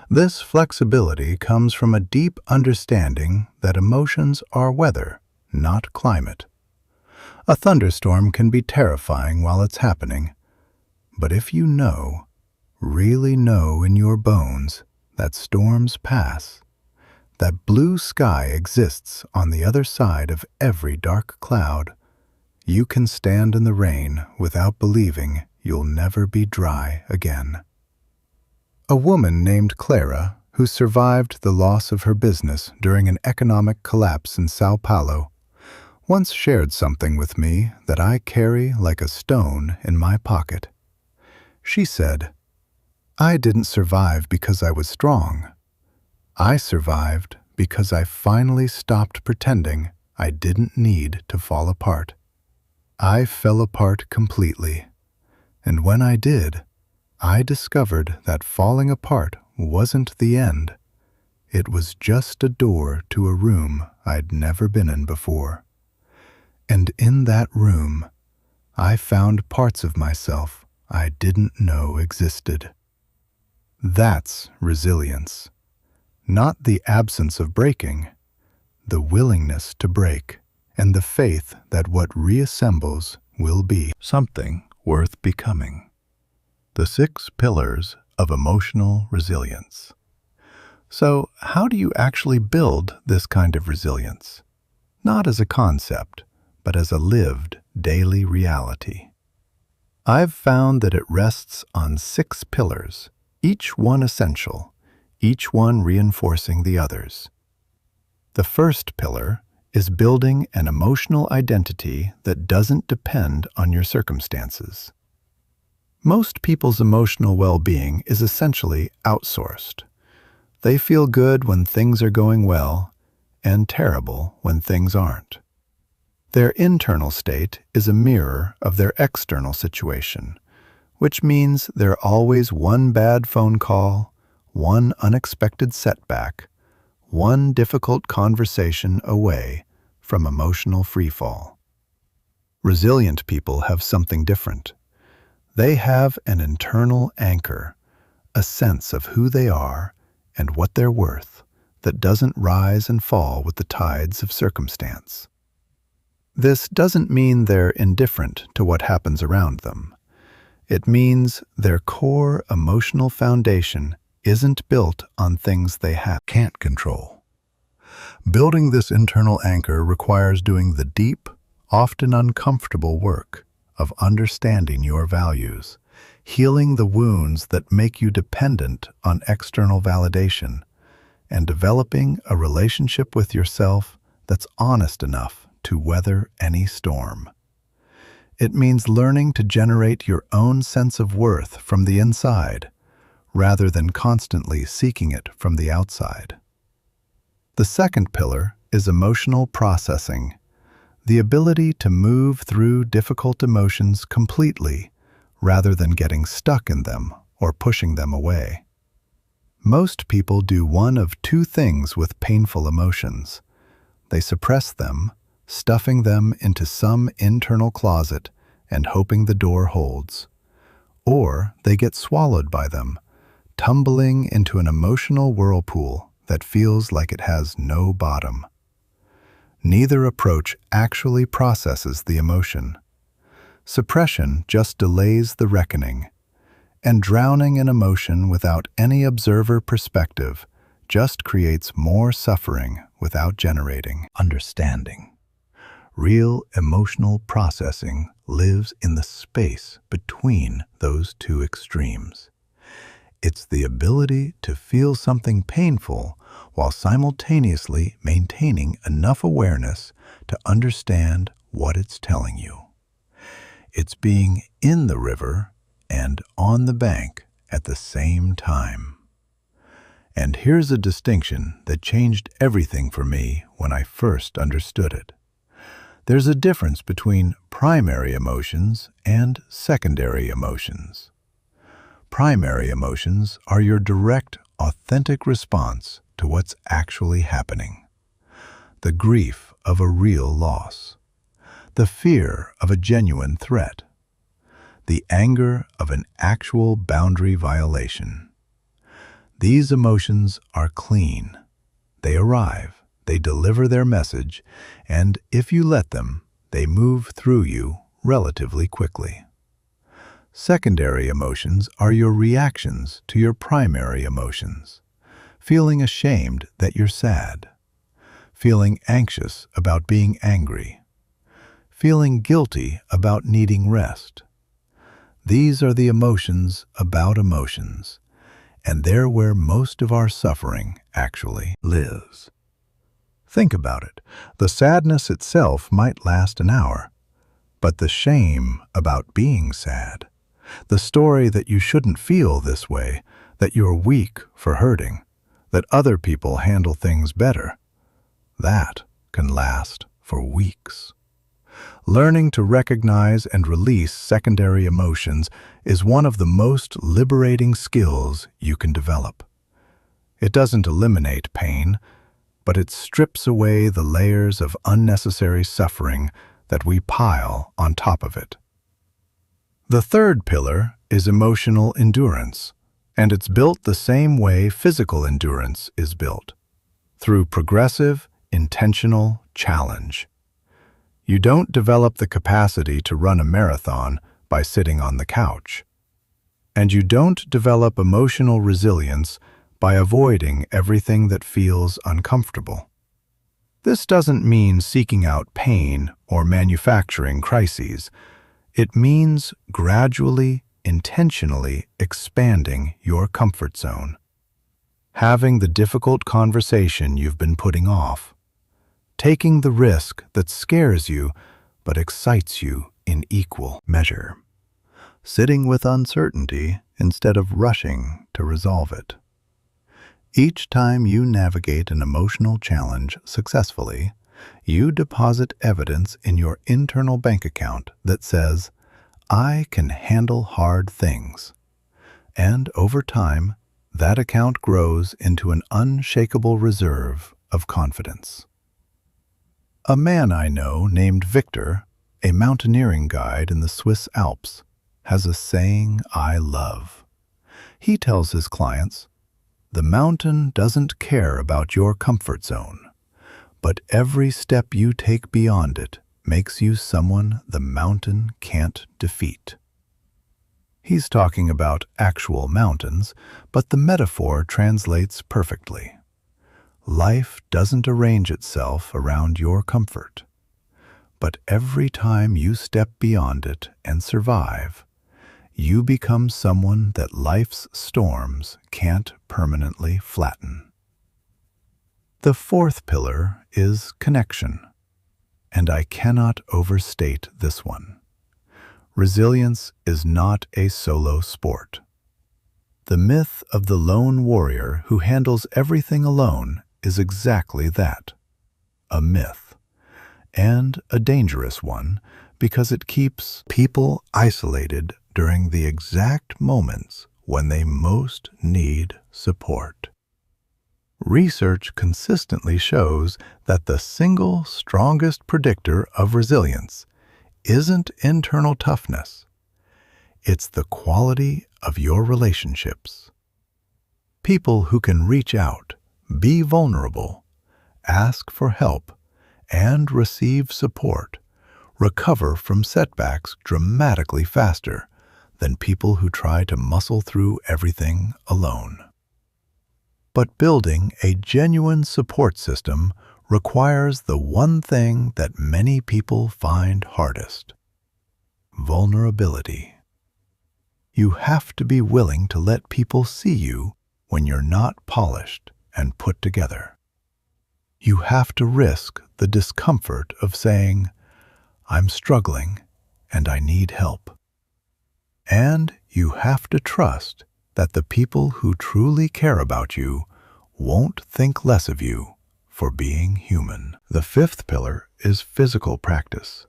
This flexibility comes from a deep understanding that emotions are weather, not climate. A thunderstorm can be terrifying while it's happening, but if you know, really know in your bones that storms pass, that blue sky exists on the other side of every dark cloud, you can stand in the rain without believing you'll never be dry again. A woman named Clara, who survived the loss of her business during an economic collapse in Sao Paulo, once shared something with me that I carry like a stone in my pocket. She said, "I didn't survive because I was strong. I survived because I finally stopped pretending I didn't need to fall apart. I fell apart completely, and when I did, I discovered that falling apart wasn't the end. It was just a door to a room I'd never been in before. And in that room, I found parts of myself I didn't know existed." That's resilience. Not the absence of breaking, the willingness to break, and the faith that what reassembles will be something worth becoming. The 6 pillars of emotional resilience. So, how do you actually build this kind of resilience? Not as a concept, but as a lived daily reality. I've found that it rests on 6 pillars, each one essential, each one reinforcing the others. The first pillar is building an emotional identity that doesn't depend on your circumstances. Most people's emotional well-being is essentially outsourced. They feel good when things are going well and terrible when things aren't. Their internal state is a mirror of their external situation, which means they're always one bad phone call, one unexpected setback, one difficult conversation away from emotional freefall. Resilient people have something different. They have an internal anchor, a sense of who they are and what they're worth that doesn't rise and fall with the tides of circumstance. This doesn't mean they're indifferent to what happens around them. It means their core emotional foundation isn't built on things they can't control. Building this internal anchor requires doing the deep, often uncomfortable work of understanding your values, healing the wounds that make you dependent on external validation, and developing a relationship with yourself that's honest enough to weather any storm. It means learning to generate your own sense of worth from the inside, rather than constantly seeking it from the outside. The second pillar is emotional processing, the ability to move through difficult emotions completely rather than getting stuck in them or pushing them away. Most people do one of two things with painful emotions. They suppress them, stuffing them into some internal closet and hoping the door holds. Or they get swallowed by them, tumbling into an emotional whirlpool that feels like it has no bottom. Neither approach actually processes the emotion. Suppression just delays the reckoning, and drowning in emotion without any observer perspective just creates more suffering without generating understanding. Real emotional processing lives in the space between those two extremes. It's the ability to feel something painful while simultaneously maintaining enough awareness to understand what it's telling you. It's being in the river and on the bank at the same time. And here's a distinction that changed everything for me when I first understood it. There's a difference between primary emotions and secondary emotions. Primary emotions are your direct, authentic response to what's actually happening. The grief of a real loss, the fear of a genuine threat, the anger of an actual boundary violation. These emotions are clean. They arrive, they deliver their message, and if you let them, they move through you relatively quickly. Secondary emotions are your reactions to your primary emotions. Feeling ashamed that you're sad. Feeling anxious about being angry. Feeling guilty about needing rest. These are the emotions about emotions, and they're where most of our suffering actually lives. Think about it. The sadness itself might last an hour, but the shame about being sad, the story that you shouldn't feel this way, that you're weak for hurting, that other people handle things better, that can last for weeks. Learning to recognize and release secondary emotions is one of the most liberating skills you can develop. It doesn't eliminate pain, but it strips away the layers of unnecessary suffering that we pile on top of it. The third pillar is emotional endurance, and it's built the same way physical endurance is built, through progressive, intentional challenge. You don't develop the capacity to run a marathon by sitting on the couch. And you don't develop emotional resilience by avoiding everything that feels uncomfortable. This doesn't mean seeking out pain or manufacturing crises. It means gradually, intentionally expanding your comfort zone. Having the difficult conversation you've been putting off. Taking the risk that scares you but excites you in equal measure. Sitting with uncertainty instead of rushing to resolve it. Each time you navigate an emotional challenge successfully, you deposit evidence in your internal bank account that says, "I can handle hard things." And over time, that account grows into an unshakable reserve of confidence. A man I know named Victor, a mountaineering guide in the Swiss Alps, has a saying I love. He tells his clients, "The mountain doesn't care about your comfort zone, but every step you take beyond it makes you someone the mountain can't defeat." He's talking about actual mountains, but the metaphor translates perfectly. Life doesn't arrange itself around your comfort, but every time you step beyond it and survive, you become someone that life's storms can't permanently flatten. The fourth pillar is connection, and I cannot overstate this one. Resilience is not a solo sport. The myth of the lone warrior who handles everything alone is exactly that, a myth, and a dangerous one because it keeps people isolated during the exact moments when they most need support. Research consistently shows that the single strongest predictor of resilience isn't internal toughness. It's the quality of your relationships. People who can reach out, be vulnerable, ask for help, and receive support recover from setbacks dramatically faster than people who try to muscle through everything alone. But building a genuine support system requires the one thing that many people find hardest: vulnerability. You have to be willing to let people see you when you're not polished and put together. You have to risk the discomfort of saying, "I'm struggling and I need help." And you have to trust that the people who truly care about you won't think less of you for being human. The fifth pillar is physical practice.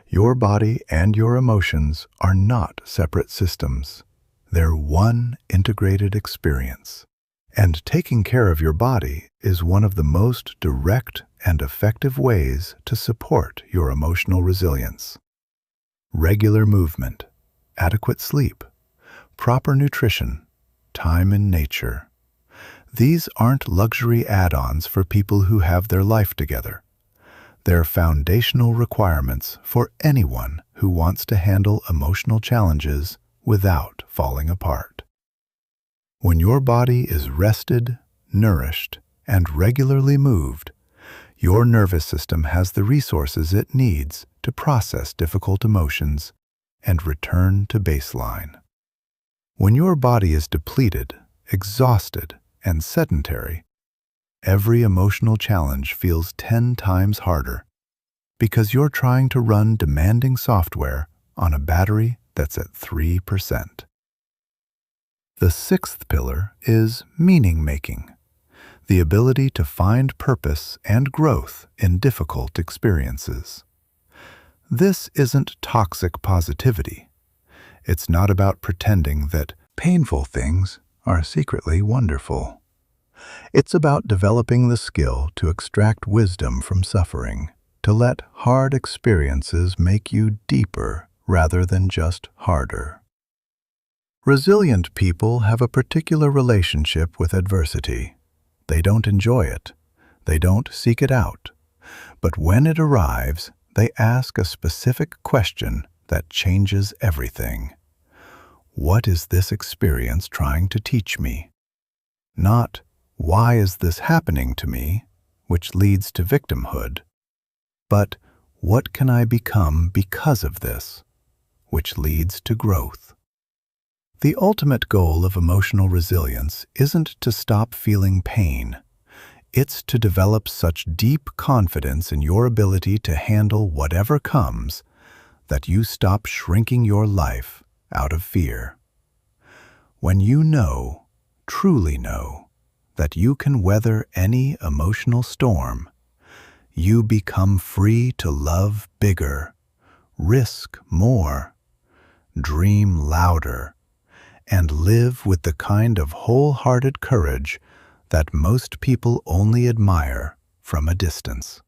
Your body and your emotions are not separate systems. They're one integrated experience. And taking care of your body is one of the most direct and effective ways to support your emotional resilience. Regular movement, adequate sleep, proper nutrition, time in nature. These aren't luxury add-ons for people who have their life together. They're foundational requirements for anyone who wants to handle emotional challenges without falling apart. When your body is rested, nourished, and regularly moved, your nervous system has the resources it needs to process difficult emotions and return to baseline. When your body is depleted, exhausted, and sedentary, every emotional challenge feels 10 times harder because you're trying to run demanding software on a battery that's at 3%. The sixth pillar is meaning-making, the ability to find purpose and growth in difficult experiences. This isn't toxic positivity. It's not about pretending that painful things are secretly wonderful. It's about developing the skill to extract wisdom from suffering, to let hard experiences make you deeper rather than just harder. Resilient people have a particular relationship with adversity. They don't enjoy it. They don't seek it out. But when it arrives, they ask a specific question that changes everything. What is this experience trying to teach me? Not, why is this happening to me, which leads to victimhood, but what can I become because of this, which leads to growth? The ultimate goal of emotional resilience isn't to stop feeling pain. It's to develop such deep confidence in your ability to handle whatever comes that you stop shrinking your life out of fear. When you know, truly know, that you can weather any emotional storm, you become free to love bigger, risk more, dream louder, and live with the kind of wholehearted courage that most people only admire from a distance.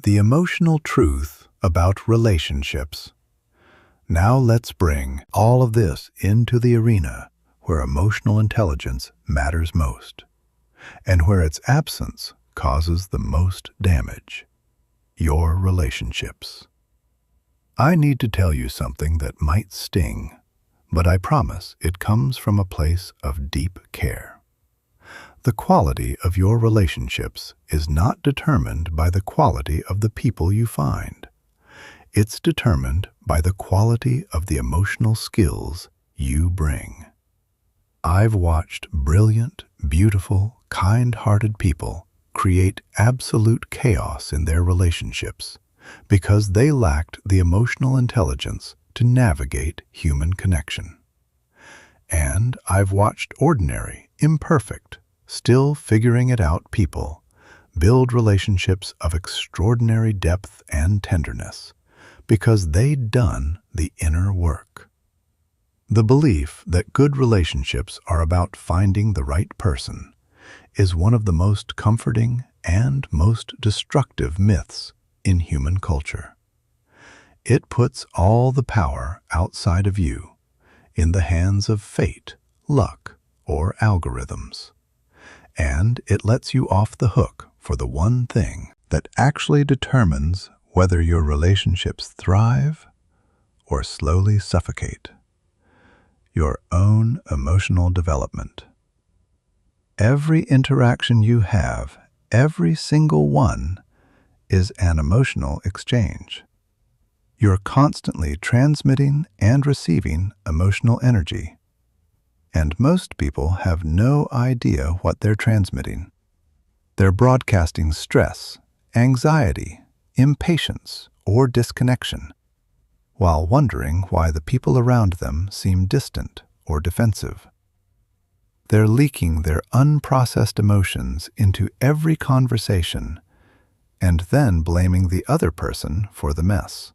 The emotional truth about relationships. Now let's bring all of this into the arena where emotional intelligence matters most, and where its absence causes the most damage: your relationships. I need to tell you something that might sting, but I promise it comes from a place of deep care. The quality of your relationships is not determined by the quality of the people you find. It's determined by the quality of the emotional skills you bring. I've watched brilliant, beautiful, kind-hearted people create absolute chaos in their relationships because they lacked the emotional intelligence to navigate human connection. And I've watched ordinary, imperfect, still figuring it out people build relationships of extraordinary depth and tenderness because they'd done the inner work. The belief that good relationships are about finding the right person is one of the most comforting and most destructive myths in human culture. It puts all the power outside of you in the hands of fate, luck, or algorithms. And it lets you off the hook for the one thing that actually determines whether your relationships thrive or slowly suffocate: your own emotional development. Every interaction you have, every single one, is an emotional exchange. You're constantly transmitting and receiving emotional energy, and most people have no idea what they're transmitting. They're broadcasting stress, anxiety, impatience, or disconnection, while wondering why the people around them seem distant or defensive. They're leaking their unprocessed emotions into every conversation and then blaming the other person for the mess.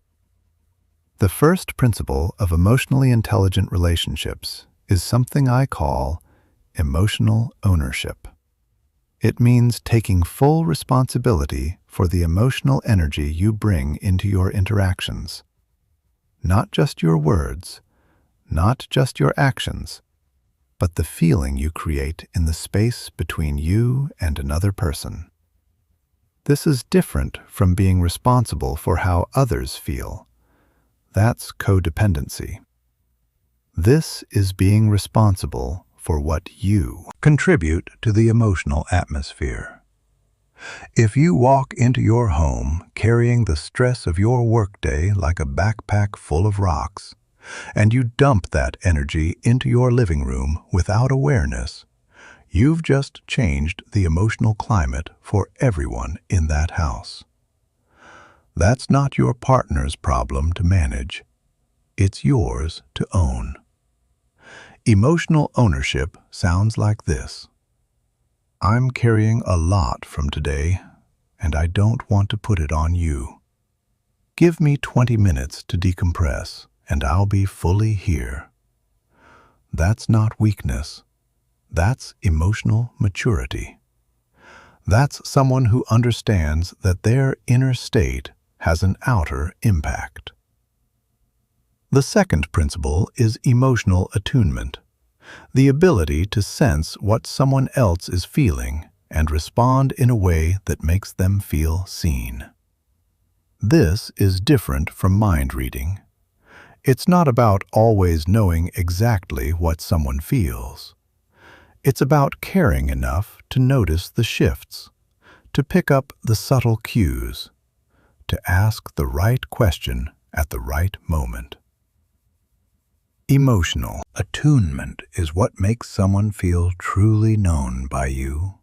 The first principle of emotionally intelligent relationships is something I call emotional ownership. It means taking full responsibility for the emotional energy you bring into your interactions. Not just your words, not just your actions, but the feeling you create in the space between you and another person. This is different from being responsible for how others feel. That's codependency. This is being responsible for what you contribute to the emotional atmosphere. If you walk into your home carrying the stress of your workday like a backpack full of rocks, and you dump that energy into your living room without awareness, you've just changed the emotional climate for everyone in that house. That's not your partner's problem to manage. It's yours to own. Emotional ownership sounds like this: I'm carrying a lot from today, and I don't want to put it on you. Give me 20 minutes to decompress, and I'll be fully here. That's not weakness. That's emotional maturity. That's someone who understands that their inner state has an outer impact. The second principle is emotional attunement, the ability to sense what someone else is feeling and respond in a way that makes them feel seen. This is different from mind reading. It's not about always knowing exactly what someone feels. It's about caring enough to notice the shifts, to pick up the subtle cues, to ask the right question at the right moment. Emotional attunement is what makes someone feel truly known by you.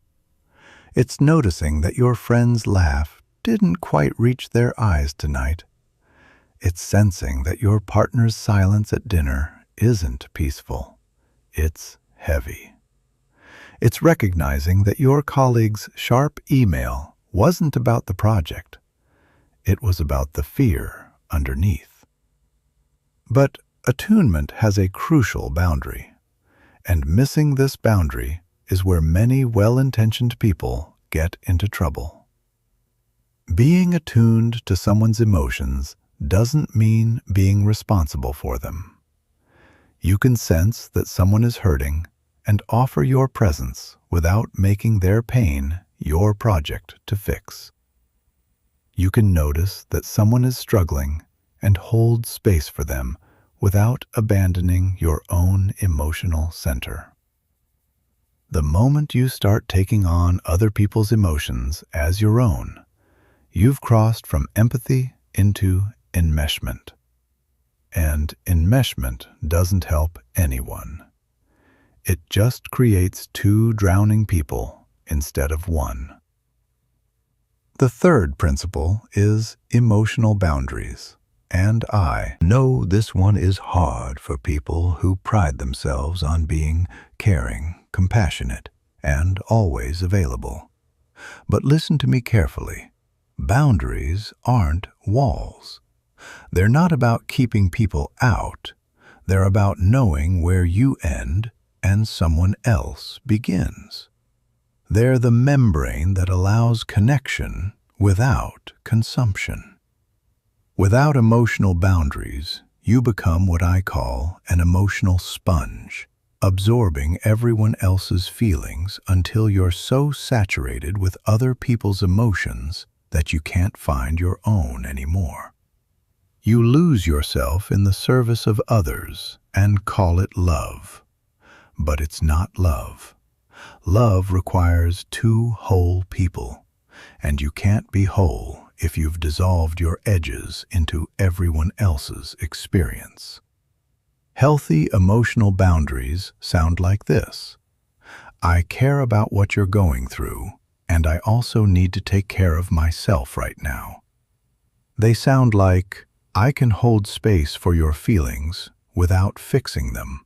It's noticing that your friend's laugh didn't quite reach their eyes tonight. It's sensing that your partner's silence at dinner isn't peaceful. It's heavy. It's recognizing that your colleague's sharp email wasn't about the project. It was about the fear underneath. But attunement has a crucial boundary, and missing this boundary is where many well-intentioned people get into trouble. Being attuned to someone's emotions doesn't mean being responsible for them. You can sense that someone is hurting and offer your presence without making their pain your project to fix. You can notice that someone is struggling and hold space for them without abandoning your own emotional center. The moment you start taking on other people's emotions as your own, you've crossed from empathy into enmeshment. And enmeshment doesn't help anyone. It just creates two drowning people instead of one. The third principle is emotional boundaries. And I know this one is hard for people who pride themselves on being caring, compassionate, and always available. But listen to me carefully. Boundaries aren't walls. They're not about keeping people out. They're about knowing where you end and someone else begins. They're the membrane that allows connection without consumption. Without emotional boundaries, you become what I call an emotional sponge, absorbing everyone else's feelings until you're so saturated with other people's emotions that you can't find your own anymore. You lose yourself in the service of others and call it love. But it's not love. Love requires two whole people, and you can't be whole if you've dissolved your edges into everyone else's experience. Healthy emotional boundaries sound like this. I care about what you're going through, and I also need to take care of myself right now. They sound like, I can hold space for your feelings without fixing them.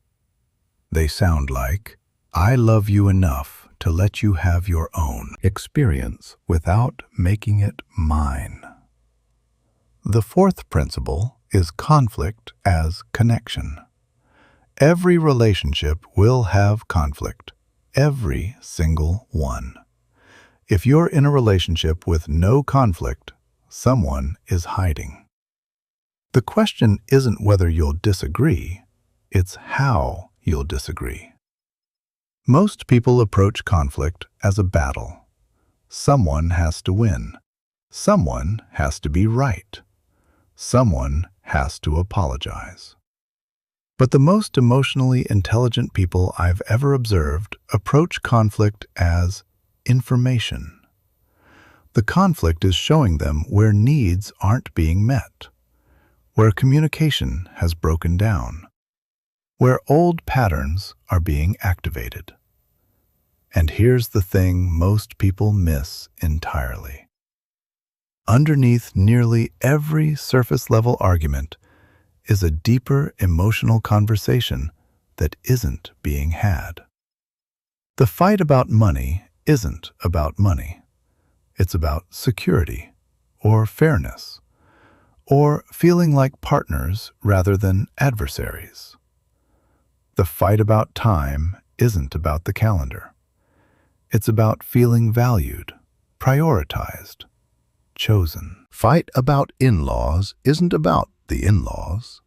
They sound like, I love you enough to let you have your own experience without making it mine. The fourth principle is conflict as connection. Every relationship will have conflict, every single one. If you're in a relationship with no conflict, someone is hiding. The question isn't whether you'll disagree, it's how you'll disagree. Most people approach conflict as a battle. Someone has to win. Someone has to be right. Someone has to apologize. But the most emotionally intelligent people I've ever observed approach conflict as information. The conflict is showing them where needs aren't being met, where communication has broken down, where old patterns are being activated. And here's the thing most people miss entirely. Underneath nearly every surface-level argument is a deeper emotional conversation that isn't being had. The fight about money isn't about money. It's about security, or fairness, or feeling like partners rather than adversaries. The fight about time isn't about the calendar. It's about feeling valued, prioritized, chosen. Fight about in-laws isn't about the in-laws.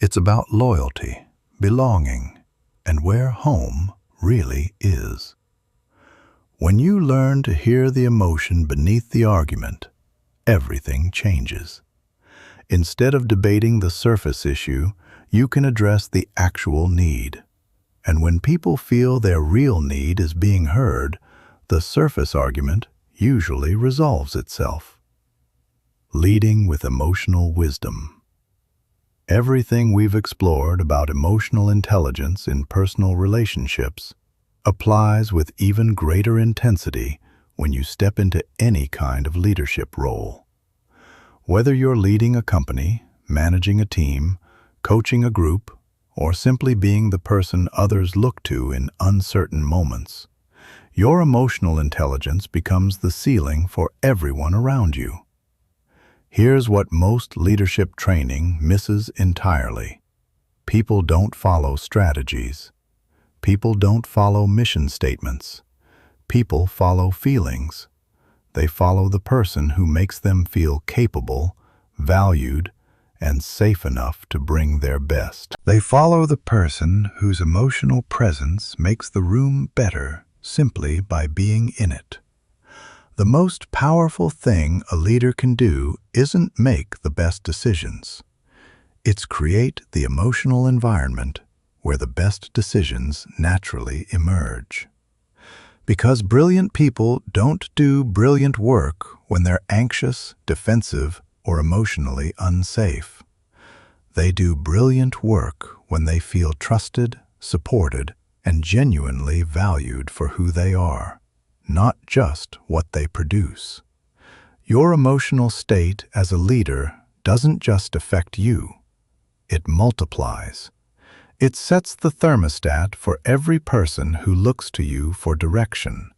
It's about loyalty, belonging, and where home really is. When you learn to hear the emotion beneath the argument, everything changes. Instead of debating the surface issue, you can address the actual need. And when people feel their real need is being heard, the surface argument usually resolves itself. Leading with emotional wisdom. Everything we've explored about emotional intelligence in personal relationships applies with even greater intensity when you step into any kind of leadership role. Whether you're leading a company, managing a team, coaching a group, or simply being the person others look to in uncertain moments, your emotional intelligence becomes the ceiling for everyone around you. Here's what most leadership training misses entirely. People don't follow strategies. People don't follow mission statements. People follow feelings. They follow the person who makes them feel capable, valued, and safe enough to bring their best. They follow the person whose emotional presence makes the room better simply by being in it. The most powerful thing a leader can do isn't make the best decisions. It's create the emotional environment where the best decisions naturally emerge. Because brilliant people don't do brilliant work when they're anxious, defensive, or emotionally unsafe. They do brilliant work when they feel trusted, supported, and genuinely valued for who they are, not just what they produce. Your emotional state as a leader doesn't just affect you, it multiplies. It sets the thermostat for every person who looks to you for direction.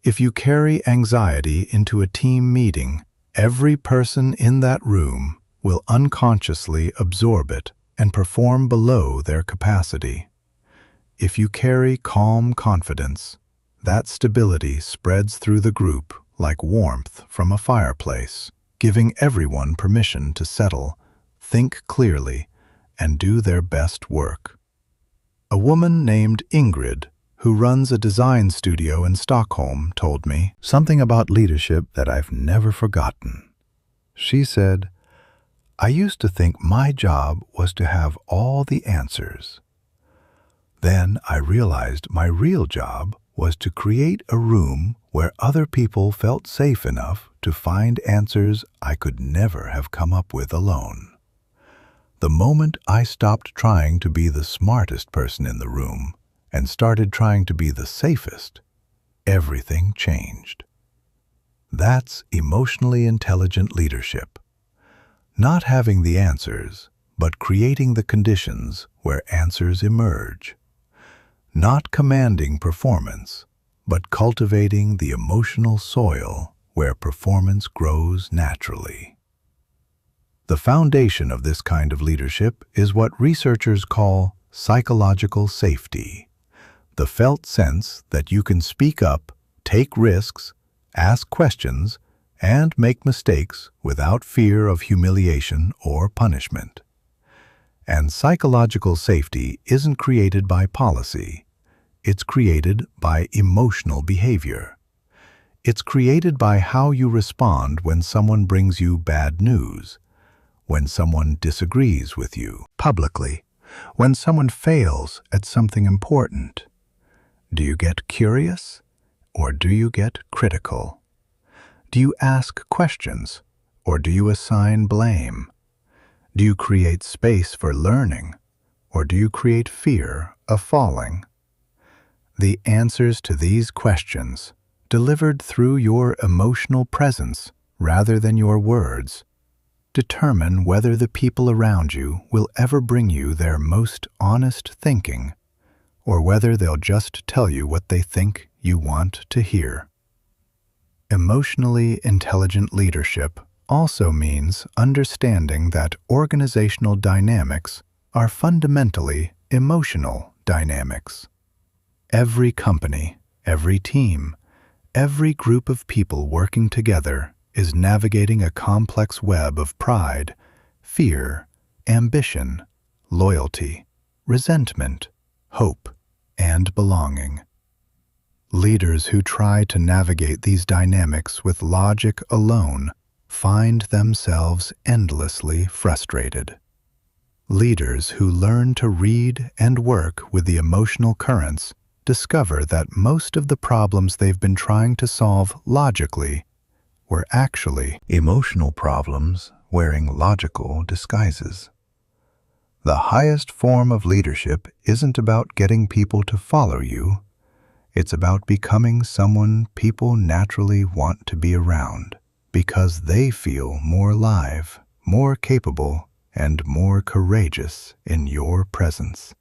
If you carry anxiety into a team meeting, every person in that room will unconsciously absorb it and perform below their capacity. If you carry calm confidence, that stability spreads through the group like warmth from a fireplace, giving everyone permission to settle, think clearly, and do their best work. A woman named Ingrid, who runs a design studio in Stockholm, told me something about leadership that I've never forgotten. She said, "I used to think my job was to have all the answers. Then I realized my real job was to create a room where other people felt safe enough to find answers I could never have come up with alone. The moment I stopped trying to be the smartest person in the room and started trying to be the safest, everything changed." That's emotionally intelligent leadership. Not having the answers, but creating the conditions where answers emerge. Not commanding performance, but cultivating the emotional soil where performance grows naturally. The foundation of this kind of leadership is what researchers call psychological safety, the felt sense that you can speak up, take risks, ask questions, and make mistakes without fear of humiliation or punishment. And psychological safety isn't created by policy. It's created by emotional behavior. It's created by how you respond when someone brings you bad news, when someone disagrees with you publicly, when someone fails at something important. Do you get curious, or do you get critical? Do you ask questions, or do you assign blame? Do you create space for learning, or do you create fear of falling? The answers to these questions, delivered through your emotional presence rather than your words, determine whether the people around you will ever bring you their most honest thinking, or whether they'll just tell you what they think you want to hear. Emotionally intelligent leadership also means understanding that organizational dynamics are fundamentally emotional dynamics. Every company, every team, every group of people working together is navigating a complex web of pride, fear, ambition, loyalty, resentment, hope, and belonging. Leaders who try to navigate these dynamics with logic alone find themselves endlessly frustrated. Leaders who learn to read and work with the emotional currents discover that most of the problems they've been trying to solve logically were actually emotional problems wearing logical disguises. The highest form of leadership isn't about getting people to follow you. It's about becoming someone people naturally want to be around because they feel more alive, more capable, and more courageous in your presence.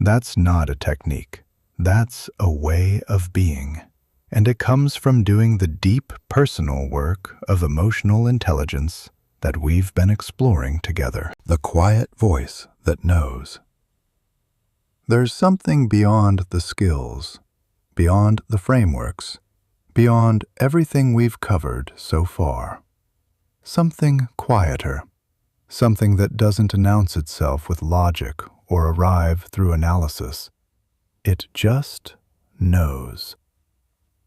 That's not a technique. That's a way of being. And it comes from doing the deep personal work of emotional intelligence that we've been exploring together. The quiet voice that knows. There's something beyond the skills, beyond the frameworks, beyond everything we've covered so far. Something quieter, something that doesn't announce itself with logic or arrive through analysis. It just knows.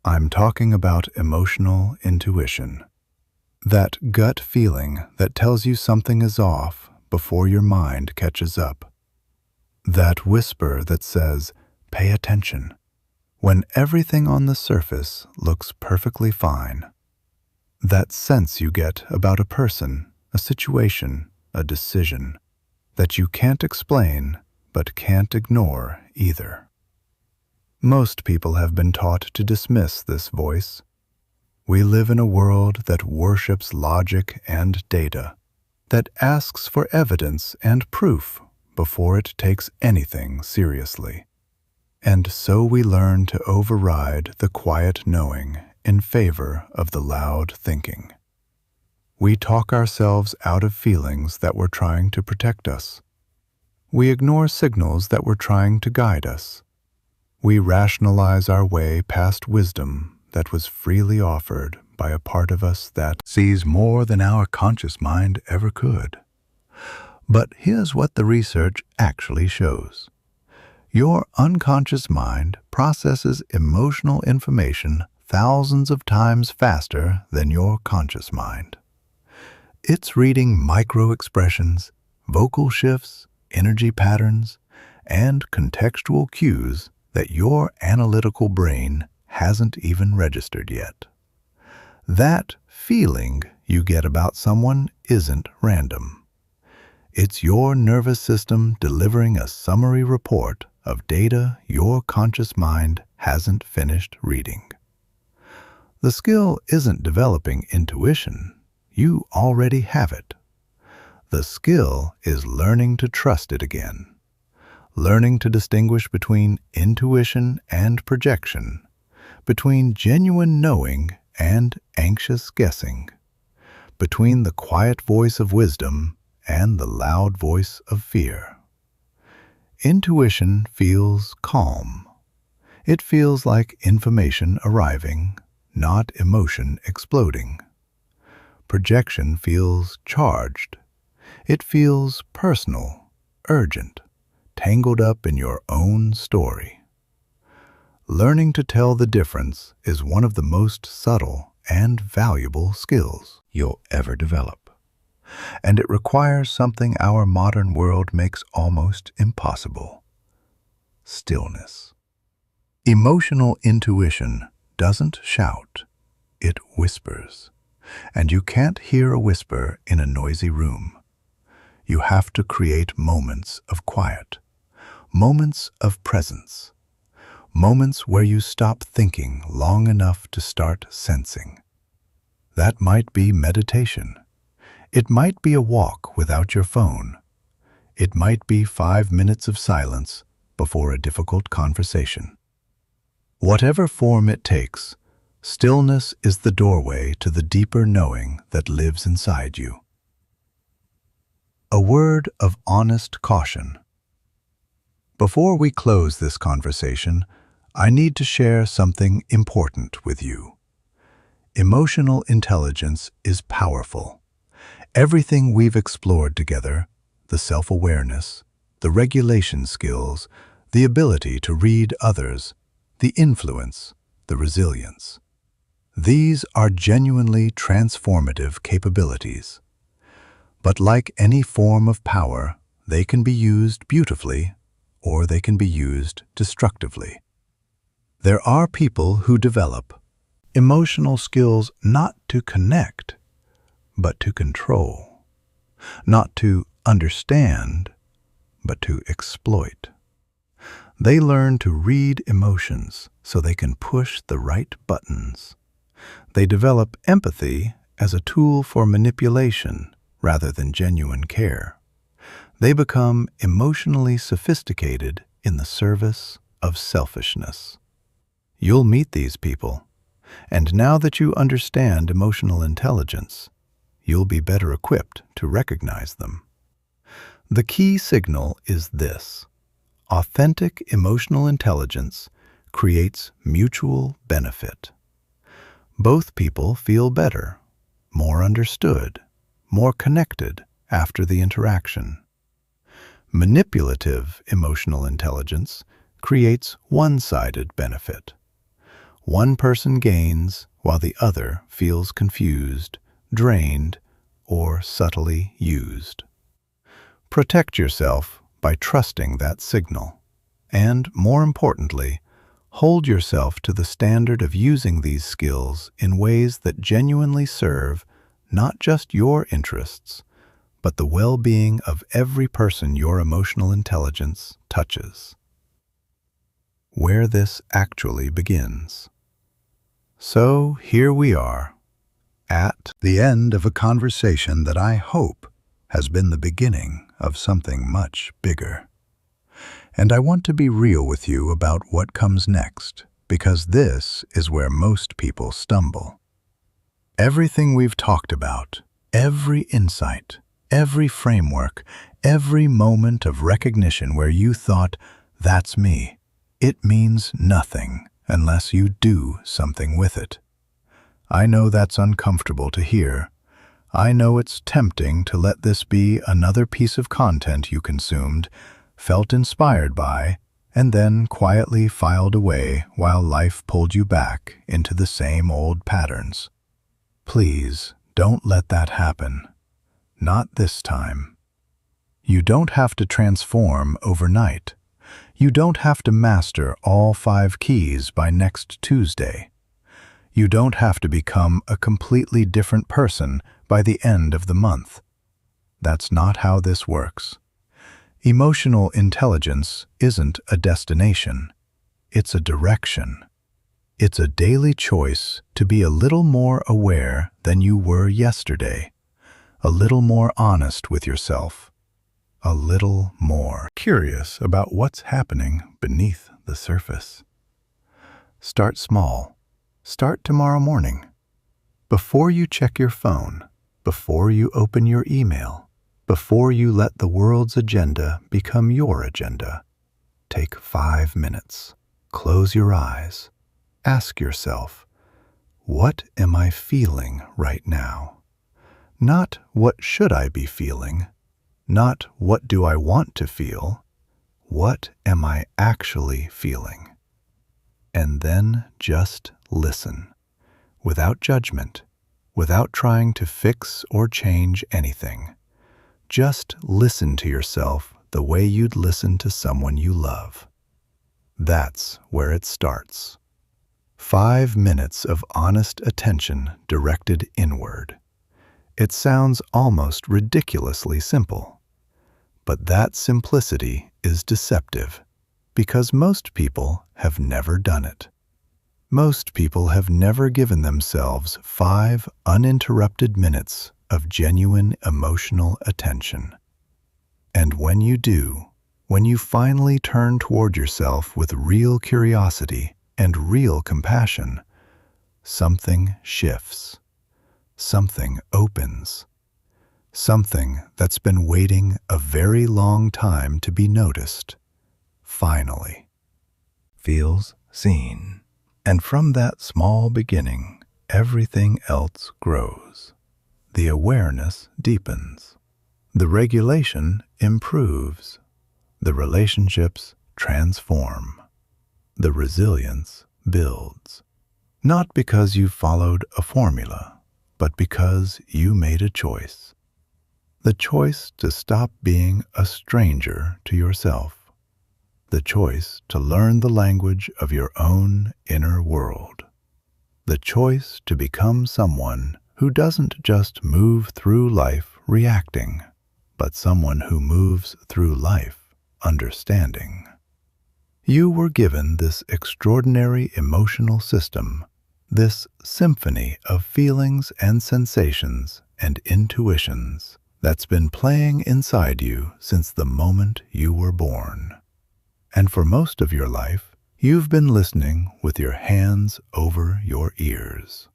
I'm talking about emotional intuition. That gut feeling that tells you something is off before your mind catches up. That whisper that says, "Pay attention," when everything on the surface looks perfectly fine. That sense you get about a person, a situation, a decision, that you can't explain but can't ignore either. Most people have been taught to dismiss this voice. We live in a world that worships logic and data, that asks for evidence and proof before it takes anything seriously. And so we learn to override the quiet knowing in favor of the loud thinking. We talk ourselves out of feelings that were trying to protect us. We ignore signals that were trying to guide us. We rationalize our way past wisdom that was freely offered by a part of us that sees more than our conscious mind ever could. But here's what the research actually shows. Your unconscious mind processes emotional information thousands of times faster than your conscious mind. It's reading micro-expressions, vocal shifts, energy patterns, and contextual cues that your analytical brain hasn't even registered yet. That feeling you get about someone isn't random. It's your nervous system delivering a summary report of data your conscious mind hasn't finished reading. The skill isn't developing intuition. You already have it. The skill is learning to trust it again, learning to distinguish between intuition and projection, between genuine knowing and anxious guessing, between the quiet voice of wisdom and the loud voice of fear. Intuition feels calm. It feels like information arriving, not emotion exploding. Projection feels charged. It feels personal, urgent, tangled up in your own story. Learning to tell the difference is one of the most subtle and valuable skills you'll ever develop. And it requires something our modern world makes almost impossible: stillness. Emotional intuition doesn't shout, it whispers. And you can't hear a whisper in a noisy room. You have to create moments of quiet, moments of presence, moments where you stop thinking long enough to start sensing. That might be meditation. It might be a walk without your phone. It might be 5 minutes of silence before a difficult conversation. Whatever form it takes, stillness is the doorway to the deeper knowing that lives inside you. A word of honest caution. Before we close this conversation, I need to share something important with you. Emotional intelligence is powerful. Everything we've explored together, the self-awareness, the regulation skills, the ability to read others, the influence, the resilience. These are genuinely transformative capabilities. But like any form of power, they can be used beautifully or they can be used destructively. There are people who develop emotional skills not to connect, but to control, not to understand, but to exploit. They learn to read emotions so they can push the right buttons. They develop empathy as a tool for manipulation rather than genuine care. They become emotionally sophisticated in the service of selfishness. You'll meet these people, and now that you understand emotional intelligence, you'll be better equipped to recognize them. The key signal is this: authentic emotional intelligence creates mutual benefit. Both people feel better, more understood, more connected after the interaction. Manipulative emotional intelligence creates one-sided benefit. One person gains while the other feels confused, drained, or subtly used. Protect yourself by trusting that signal, and, more importantly, hold yourself to the standard of using these skills in ways that genuinely serve not just your interests, but the well-being of every person your emotional intelligence touches. Where this actually begins. So here we are, at the end of a conversation that I hope has been the beginning of something much bigger. And I want to be real with you about what comes next, because this is where most people stumble. Everything we've talked about, every insight, every framework, every moment of recognition where you thought, "That's me," it means nothing unless you do something with it. I know that's uncomfortable to hear. I know it's tempting to let this be another piece of content you consumed, felt inspired by, and then quietly filed away while life pulled you back into the same old patterns. Please, don't let that happen. Not this time. You don't have to transform overnight. You don't have to master all 5 keys by next Tuesday. You don't have to become a completely different person by the end of the month. That's not how this works. Emotional intelligence isn't a destination. It's a direction. It's a daily choice to be a little more aware than you were yesterday, a little more honest with yourself, a little more curious about what's happening beneath the surface. Start small. Start tomorrow morning. Before you check your phone, before you open your email, before you let the world's agenda become your agenda, take 5 minutes. Close your eyes. Ask yourself, what am I feeling right now? Not what should I be feeling, not what do I want to feel, what am I actually feeling? And then just listen, without judgment, without trying to fix or change anything. Just listen to yourself the way you'd listen to someone you love. That's where it starts. 5 minutes of honest attention directed inward. It sounds almost ridiculously simple. But that simplicity is deceptive, because most people have never done it. Most people have never given themselves 5 uninterrupted minutes of genuine emotional attention. And when you do, when you finally turn toward yourself with real curiosity and real compassion, something shifts. Something opens. Something that's been waiting a very long time to be noticed, finally, feels seen. And from that small beginning, everything else grows. The awareness deepens. The regulation improves. The relationships transform. The resilience builds. Not because you followed a formula, but because you made a choice. The choice to stop being a stranger to yourself. The choice to learn the language of your own inner world. The choice to become someone who doesn't just move through life reacting, but someone who moves through life understanding. You were given this extraordinary emotional system, this symphony of feelings and sensations and intuitions that's been playing inside you since the moment you were born. And for most of your life, you've been listening with your hands over your ears.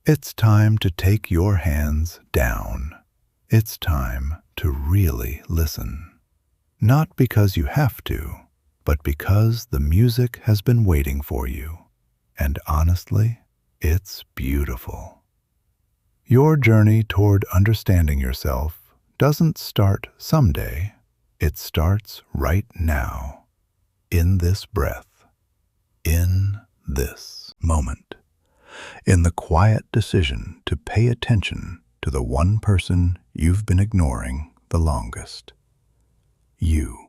It's time to take your hands down. It's time to really listen. Not because you have to, but because the music has been waiting for you. And honestly, it's beautiful. Your journey toward understanding yourself doesn't start someday. It starts right now, in this breath, in this moment, in the quiet decision to pay attention to the one person you've been ignoring the longest. You.